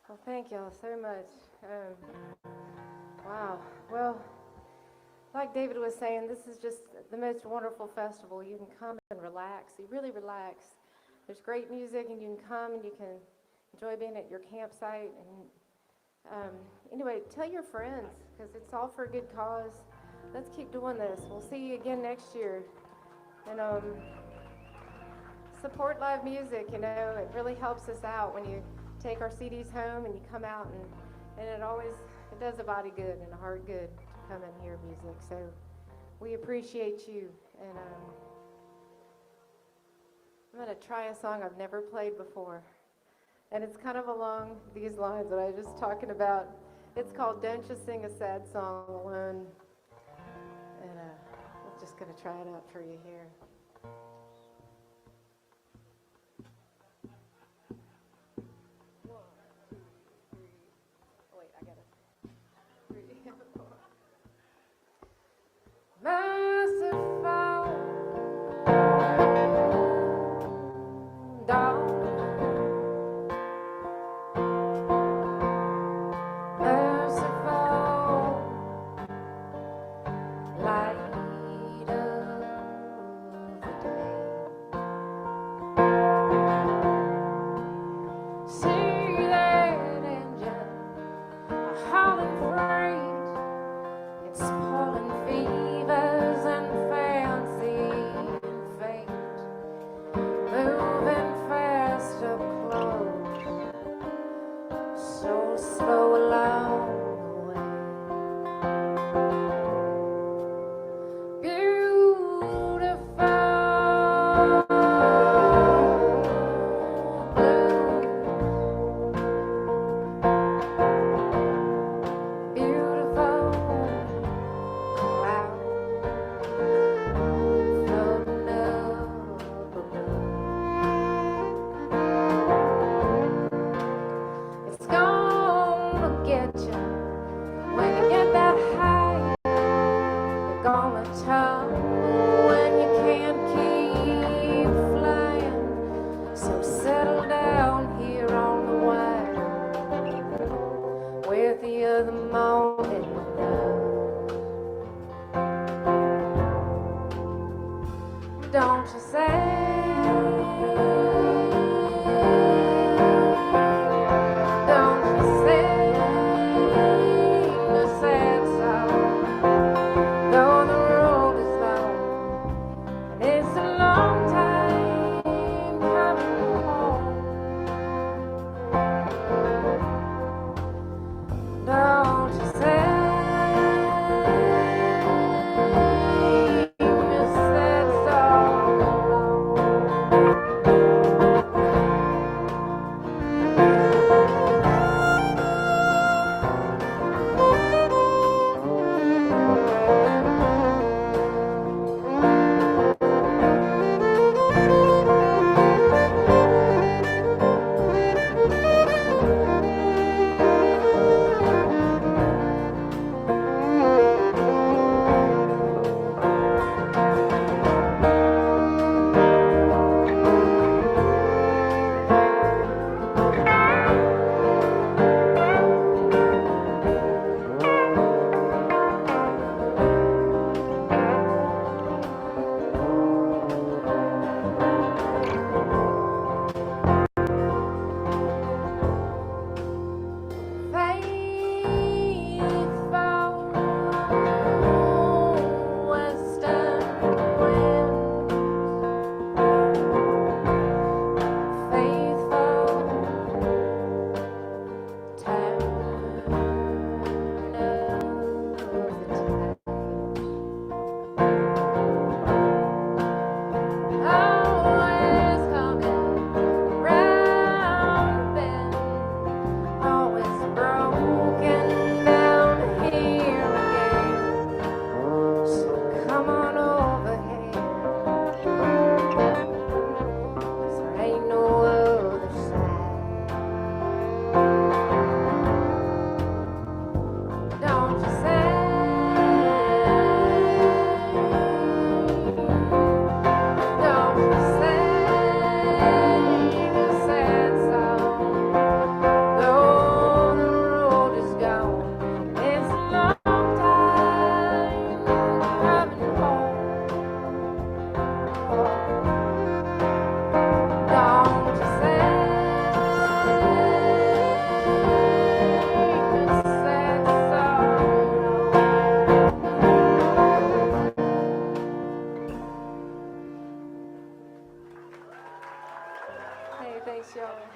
Well, thank y'all so much. Wow. Well, like David was saying, this is just the most wonderful festival. You can come and relax. You really relax. There's great music, and you can come and you can enjoy being at your campsite. And anyway, tell your friends, because it's all for a good cause. Let's keep doing this. We'll see you again next year. And support live music. You know, it really helps us out when you take our CDs home and you come out, and it does a body good and a heart good to come and hear music. So we appreciate you. And I'm going to try a song I've never played before. And it's kind of along these lines that I was just talking about. It's called Don't You Sing a Sad Song Alone. And I'm just going to try it out for you here. Merciful dawn, merciful light of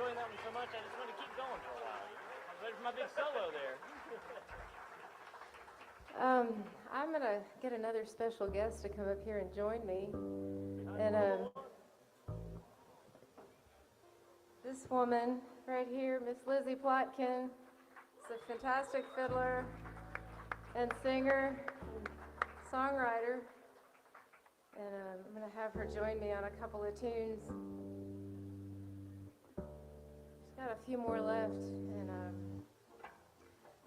enjoying that one so much, I just want to keep going for a while. I was ready for my big solo there. I'm going to get another special guest to come up here and join me. And this woman right here, Miss Lizzie Plotkin, is a fantastic fiddler and singer and songwriter. And I'm going to have her join me on a couple of tunes. She's got a few more left. And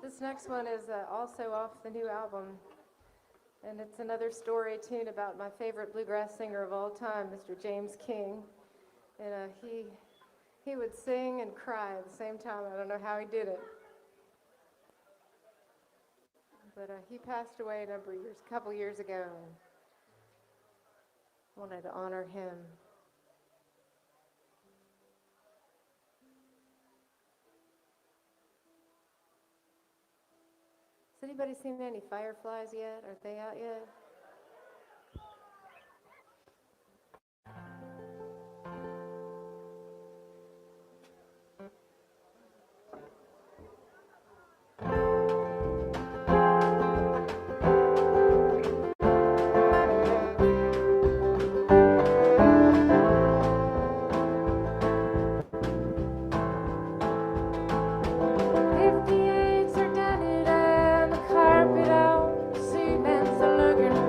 this next one is also off the new album. And it's another story tune about my favorite bluegrass singer of all time, Mr. James King. And he would sing and cry at the same time. I don't know how he did it. But he passed away a couple years ago. And I wanted to honor him. Has anybody seen any fireflies yet? Are they out yet? If the eggs are done and the carpet out, cement's a looking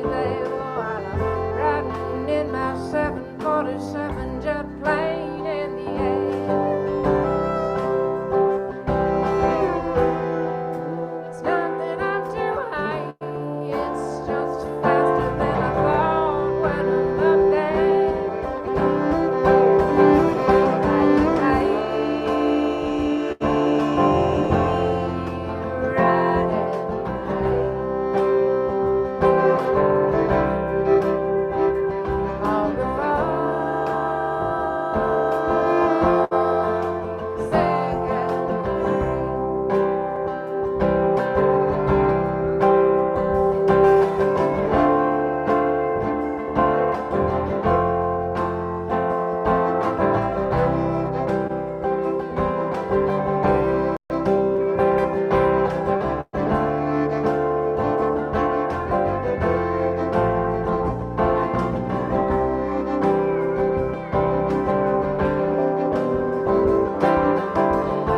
baby, while I'm riding in my 747 jet plane in the air. It's not that I'm too high, it's just faster than I thought when I'm up there.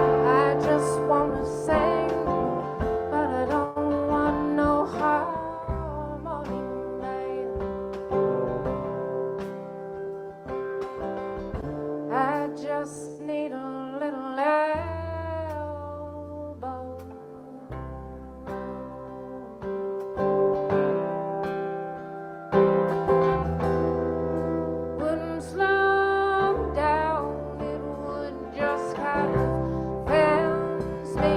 I just wanna sing, but I don't want no harmony, man. I just need a little elbow. Wouldn't slow down, it would just kind of fence me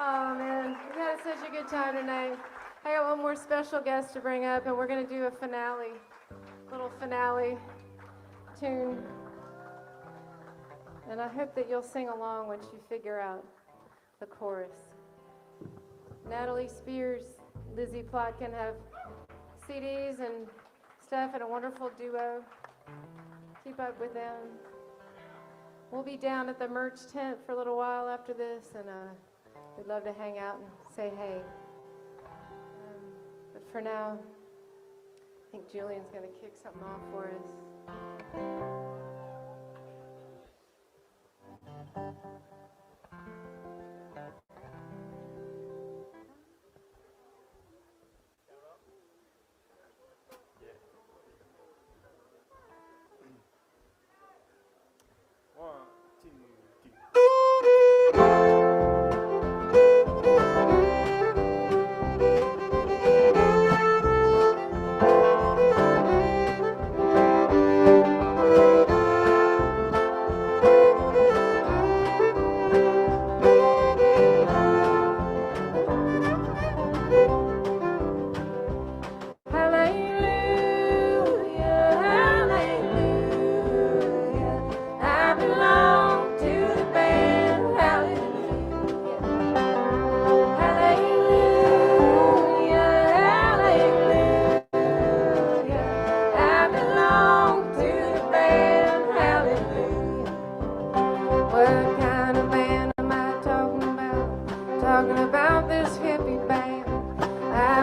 Oh man, we had such a good time tonight. I got one more special guest to bring up, and we're gonna do a finale, little finale tune. And I hope that you'll sing along once you figure out the chorus. Natalie Spears, Lizzie Plotkin have CDs and stuff, and a wonderful duo. Keep up with them. We'll be down at the merch tent for a little while after this, and we'd love to hang out and say hey. But for now, I think Julian's going to kick something off for us.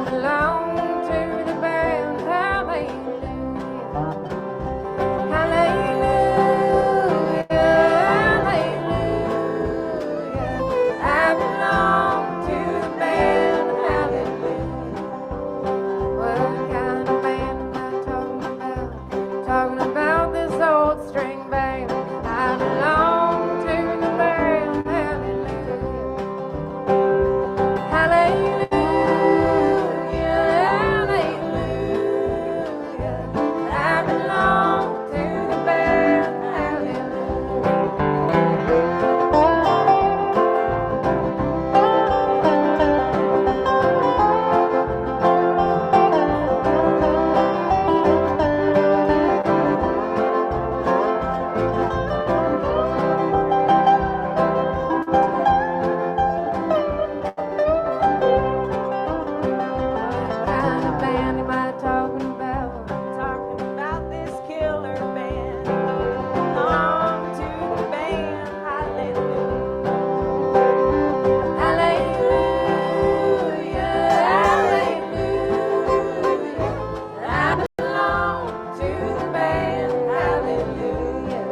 belong to the band. Hallelujah. Hallelujah. Hallelujah. I belong to the band. Hallelujah. What kind of band am I talking about? Talking about this old string band. I belong to the band. Hallelujah. Hallelujah. Hallelujah. I belong to the band. What kind of band am I talking about? Talking about this killer band. Belong to the band. Hallelujah. Hallelujah. Hallelujah. I belong to the band. Hallelujah.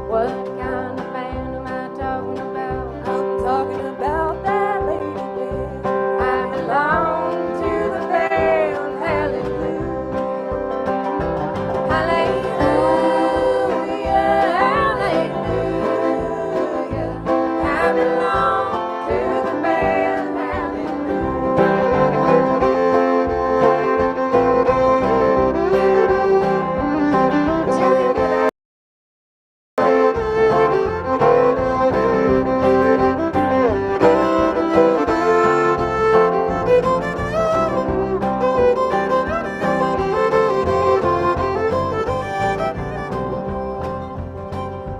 What kind of band am I talking about? I'm talking about that lady band. I belong to the band. Hallelujah. Hallelujah. Hallelujah. I belong to the band. Hallelujah.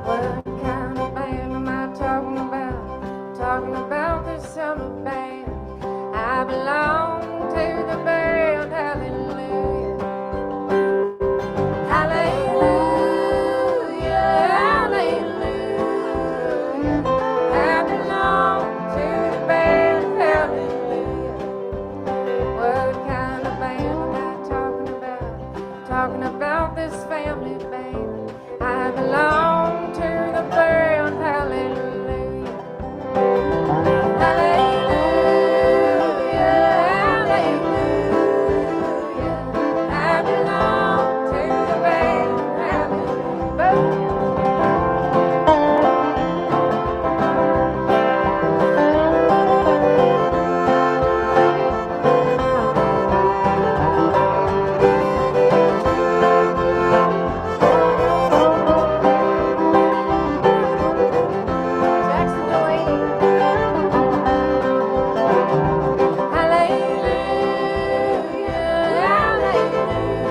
What kind of band am I talking about? Talking about the summer band. I belong to the band. Hallelujah. Hallelujah. Hallelujah. I belong to the band. Hallelujah. What kind of band am I talking about? Talking about this family band. I belong to the band. Hallelujah. Hallelujah. Hallelujah. I belong to the band. Hallelujah. Jackson Delaney. Hallelujah. Hallelujah.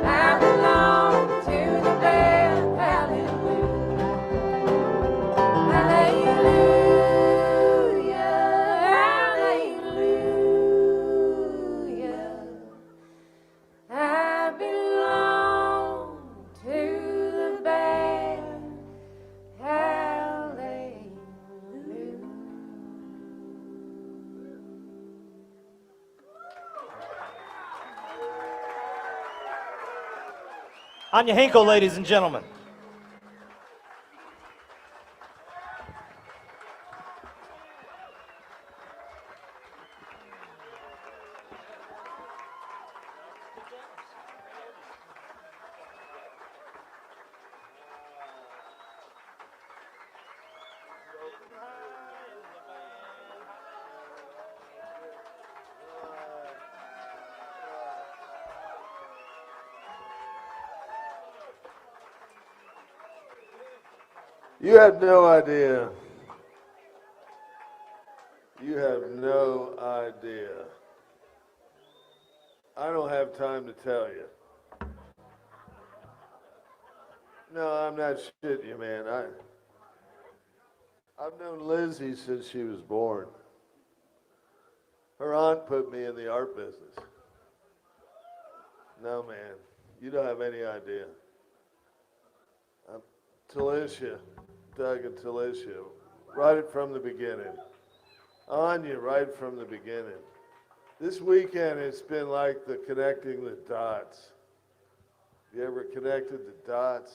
I belong to the band. Hallelujah. Hallelujah. Hallelujah. I belong to the band. Hallelujah. Anya Hinkle, ladies and gentlemen. You have no idea. You have no idea. I don't have time to tell you. No, I'm not shitting you, man. I've known Lizzie since she was born. Her aunt put me in the art business. No, man, you don't have any idea. Talisha, Doug and Talisha, right from the beginning. Anya, right from the beginning. This weekend, it's been like the connecting the dots. You ever connected the dots?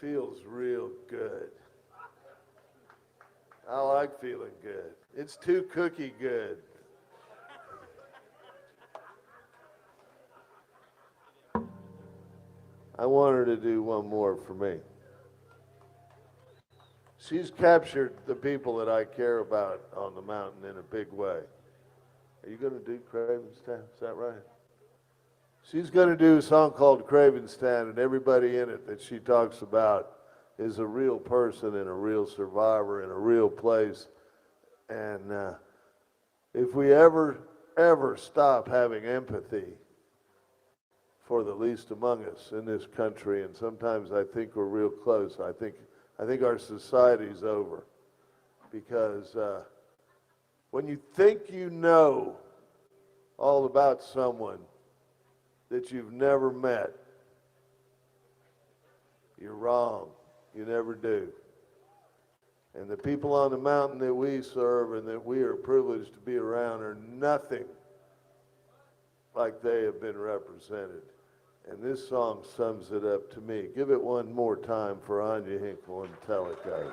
Feels real good. I like feeling good. It's too cookie good. I want her to do one more for me. She's captured the people that I care about on the mountain in a big way. Are you going to do Cravenstown? Is that right? She's going to do a song called Cravenstown, and everybody in it that she talks about is a real person and a real survivor in a real place. And if we ever stop having empathy for the least among us in this country, and sometimes I think we're real close, I think our society's over. Because when you think you know all about someone that you've never met, you're wrong. You never do. And the people on the mountain that we serve and that we are privileged to be around are nothing like they have been represented. And this song sums it up to me. Give it one more time for Anya Hinkle and Telekite.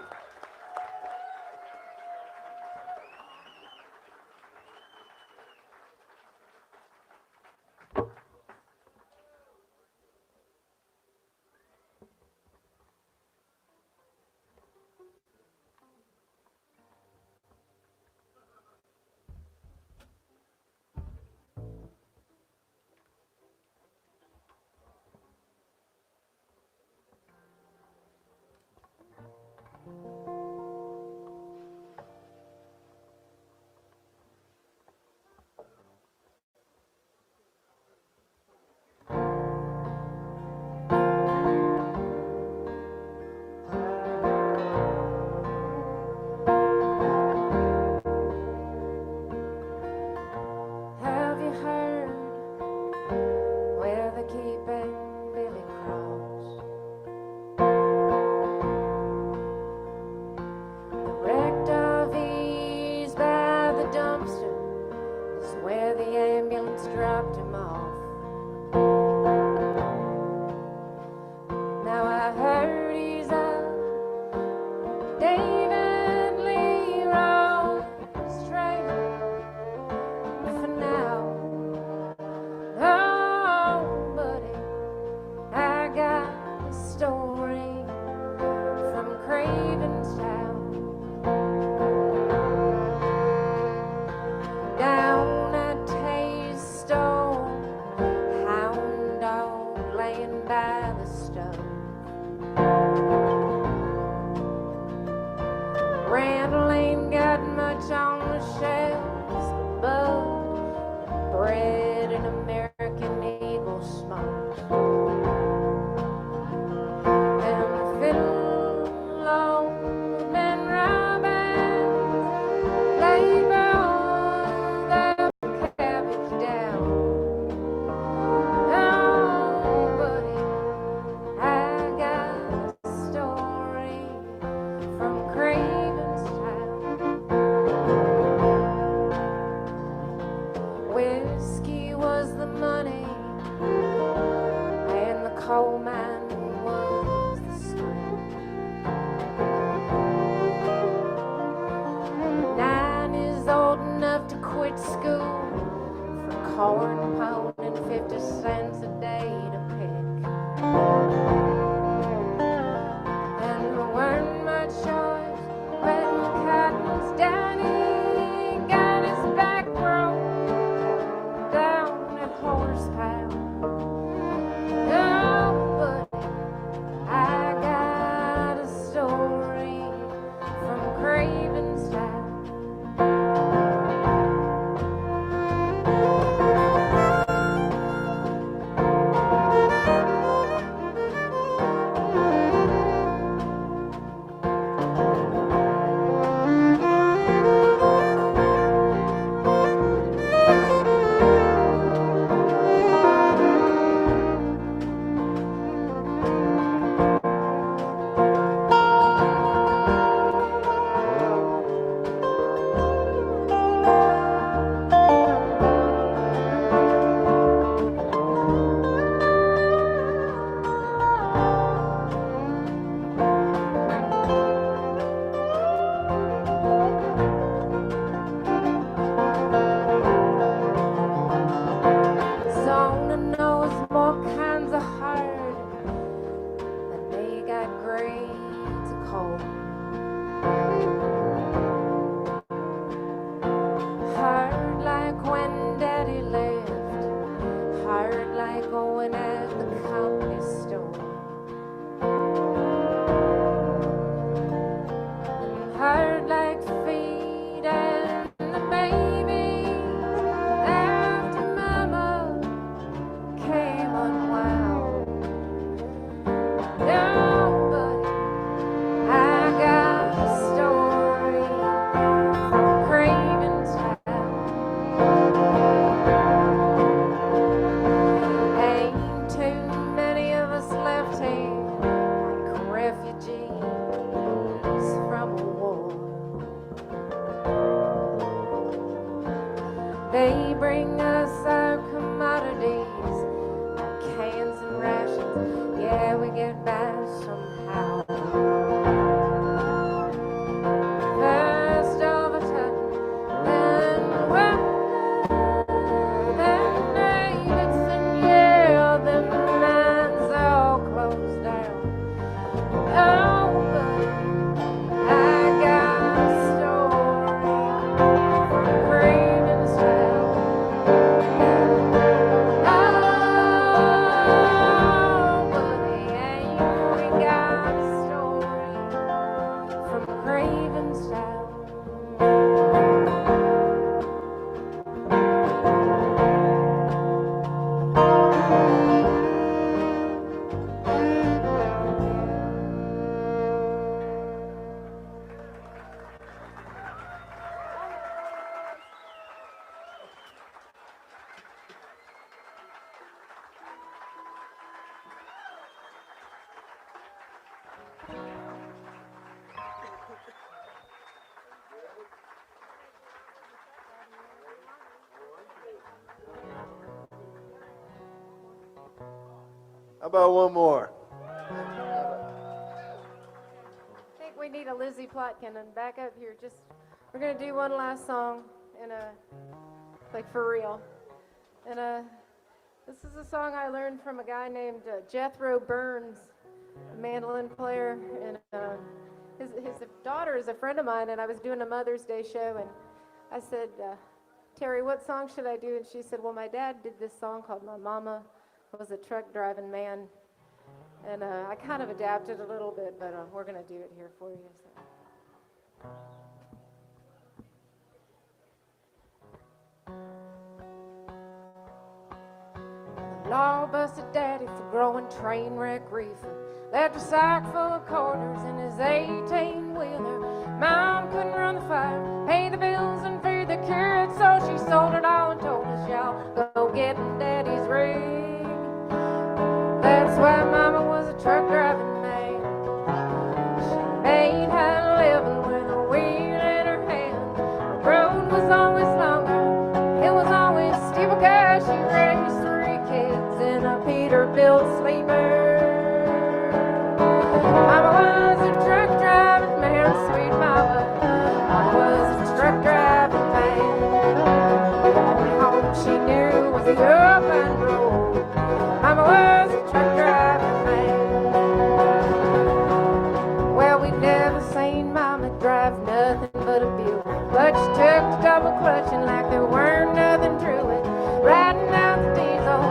Have you heard where they're keeping Billy Cross? The wrecked RVs by the dumpster is where the ambulance dropped him off. Now I heard he's up David Lee Roth's trailer for now. Oh, buddy, I got a story from Cravenstown. Down at Taystone, hound dog laying by the stove. Randall ain't got much on the shelves but bread and American Eagle smokes. And the fiddle and robins labor their cabbage down. Oh, buddy, I got a story from Cravenstown. Whiskey was the money, and the coal mine was the strength. 9 is old enough to quit school for corn pone and 50 cents a day to pick. And there weren't much choice when Cotton's daddy got his back broke down at Horsepound. Oh, buddy, I got a story from Cravenstown. He bring us our commodities, our cans and rations. Yeah, we get by somehow. First of a sudden, then Davidson, yeah, the mines all closed down. Oh, but I got a story from Craven's town. Oh, buddy, ain't we got a story from Craven's town. How about one more? I think we need a Lizzie Plotkin and back up here. Just we're gonna do one last song in a like for real. And this is a song I learned from a guy named Jethro Burns, a mandolin player, and his daughter is a friend of mine. And I was doing a Mother's Day show, and I said, Terry, what song should I do? And she said, well, my dad did this song called My Mama Was a Truck Driving Man. And I kind of adapted a little bit, but we're going to do it here for you. So. Law busted daddy for growing train wreck reefer. Left a sack full of quarters in his 18-wheeler. Mom couldn't run the fire, pay the bills, and feed the kids, so she sold it all and told us, y'all, go get in daddy's rig. That's why Mama was a truck driving man. She made her living with a wheel in her hand. The road was always longer, it was always steeper, 'cause she raised 3 kids in a Peterbilt sleeper. Mama was a truck driving man, sweet mama. Mama was a truck driving man. Only home she knew was the open road. Mama was a truck driving man. Well, we'd never seen Mama drive nothing but a Buick, but she took to double clutching like there weren't nothing to it. Riding out the diesel,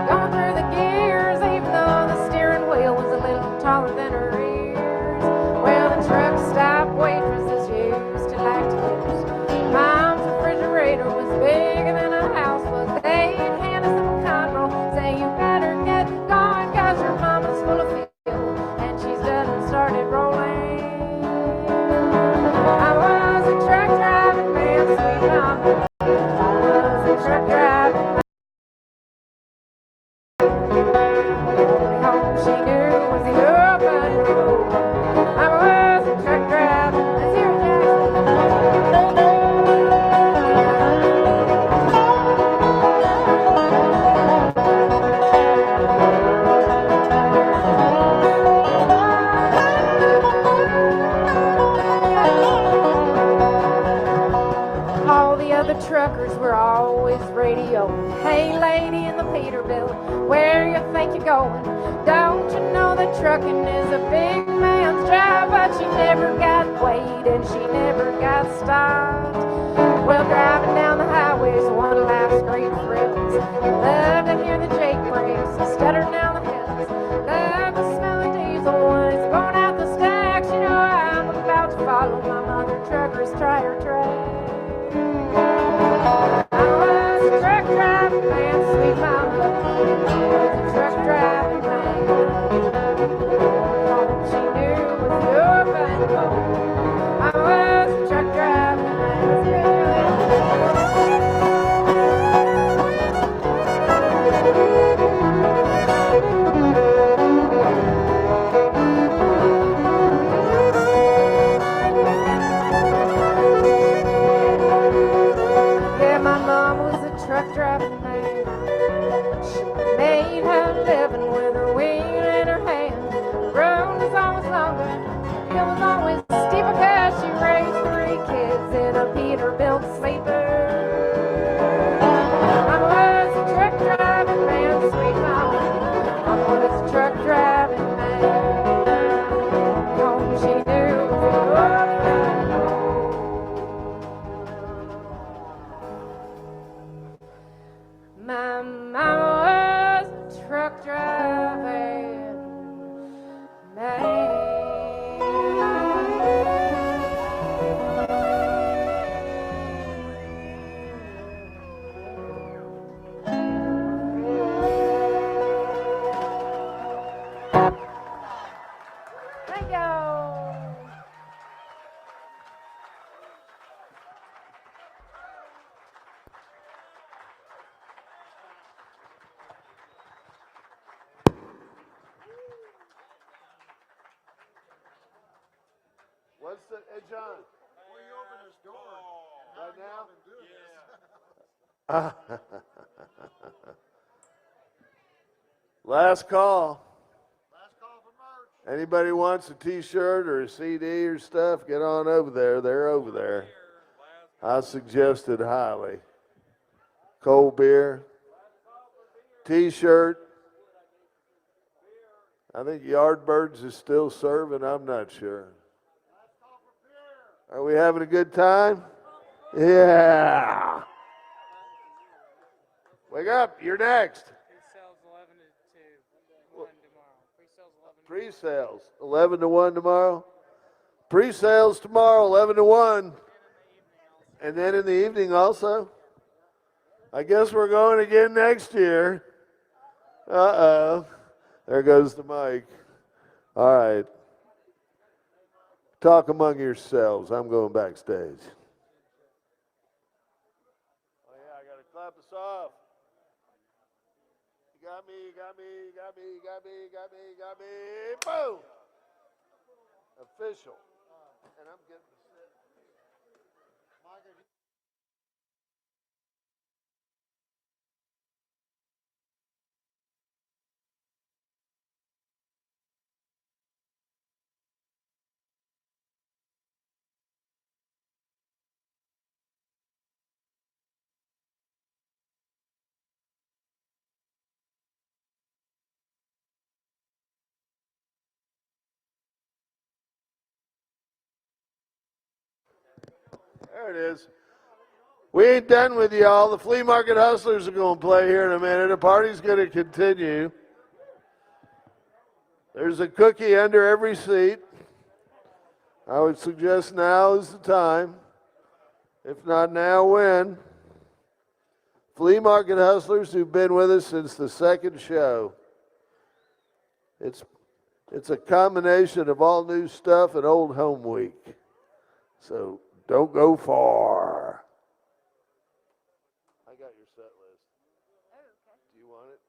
going through the gears, even though the steering wheel was a little taller than her ears. Well, the truck stop waitresses used to like to use. Mom's refrigerator was bigger than a house was. They'd hand us a conroll, say you better get going, 'cause your mama's full of fuel and she's done and started rolling. I was a truck driving man, sweet mama. I was a truck driving man. Only home she knew was the open road. I was a truck driving. Let's hear it, all the other truckers were always radioing. Hey, lady in the Peterbilt, where you think you're going? Don't you know that trucking is a big man's job? But she never got weighed and she never got stopped. Well, driving down the highways, one of life's great thrills. Love to hear the Jake brakes and stutter down the hills. Love the smell of diesel when it's blown out the stacks. You know I'm about to follow my mother trucker's tire track. I was a truck driving man, sweet mama. I was a truck driving man. All she knew was the open road. I was a truck driving man. truck driving man. She made her living with her wheel in her hand. The road was always longer, it was always steeper 'cause she raised 3 kids in a Peterbilt sleeper. I was a truck driving man, sweet mama. I was a truck driving man. Home she knew was up and my mama was a truck driving man. Thank you. What's the, hey, John? Right now? Last call. Anybody wants a T-shirt or a CD or stuff, get on over there. They're over there. I suggest it highly. Cold beer, T-shirt. I think Yardbirds is still serving. I'm not sure. Are we having a good time? Yeah. Wake up. You're next. Pre-sales 11 to 1 tomorrow. Pre-sales 11 to 1 tomorrow. Pre-sales tomorrow 11 to 1. And then in the evening also. I guess we're going again next year. Uh-oh. There goes the mic. All right. Talk among yourselves. I'm going backstage. Oh, yeah, I got to clap us off. You got me, you got me, you got me, you got me, you got me, you got me. Boom! Official. And I'm getting the set. There it is. We ain't done with y'all. The Flea Market Hustlers are going to play here in a minute. The party's going to continue. There's a cookie under every seat. I would suggest now is the time. If not now, when? Flea Market Hustlers who've been with us since the second show. It's a combination of all new stuff and old home week. So don't go far. I got your set list. Oh, okay. Do you want it?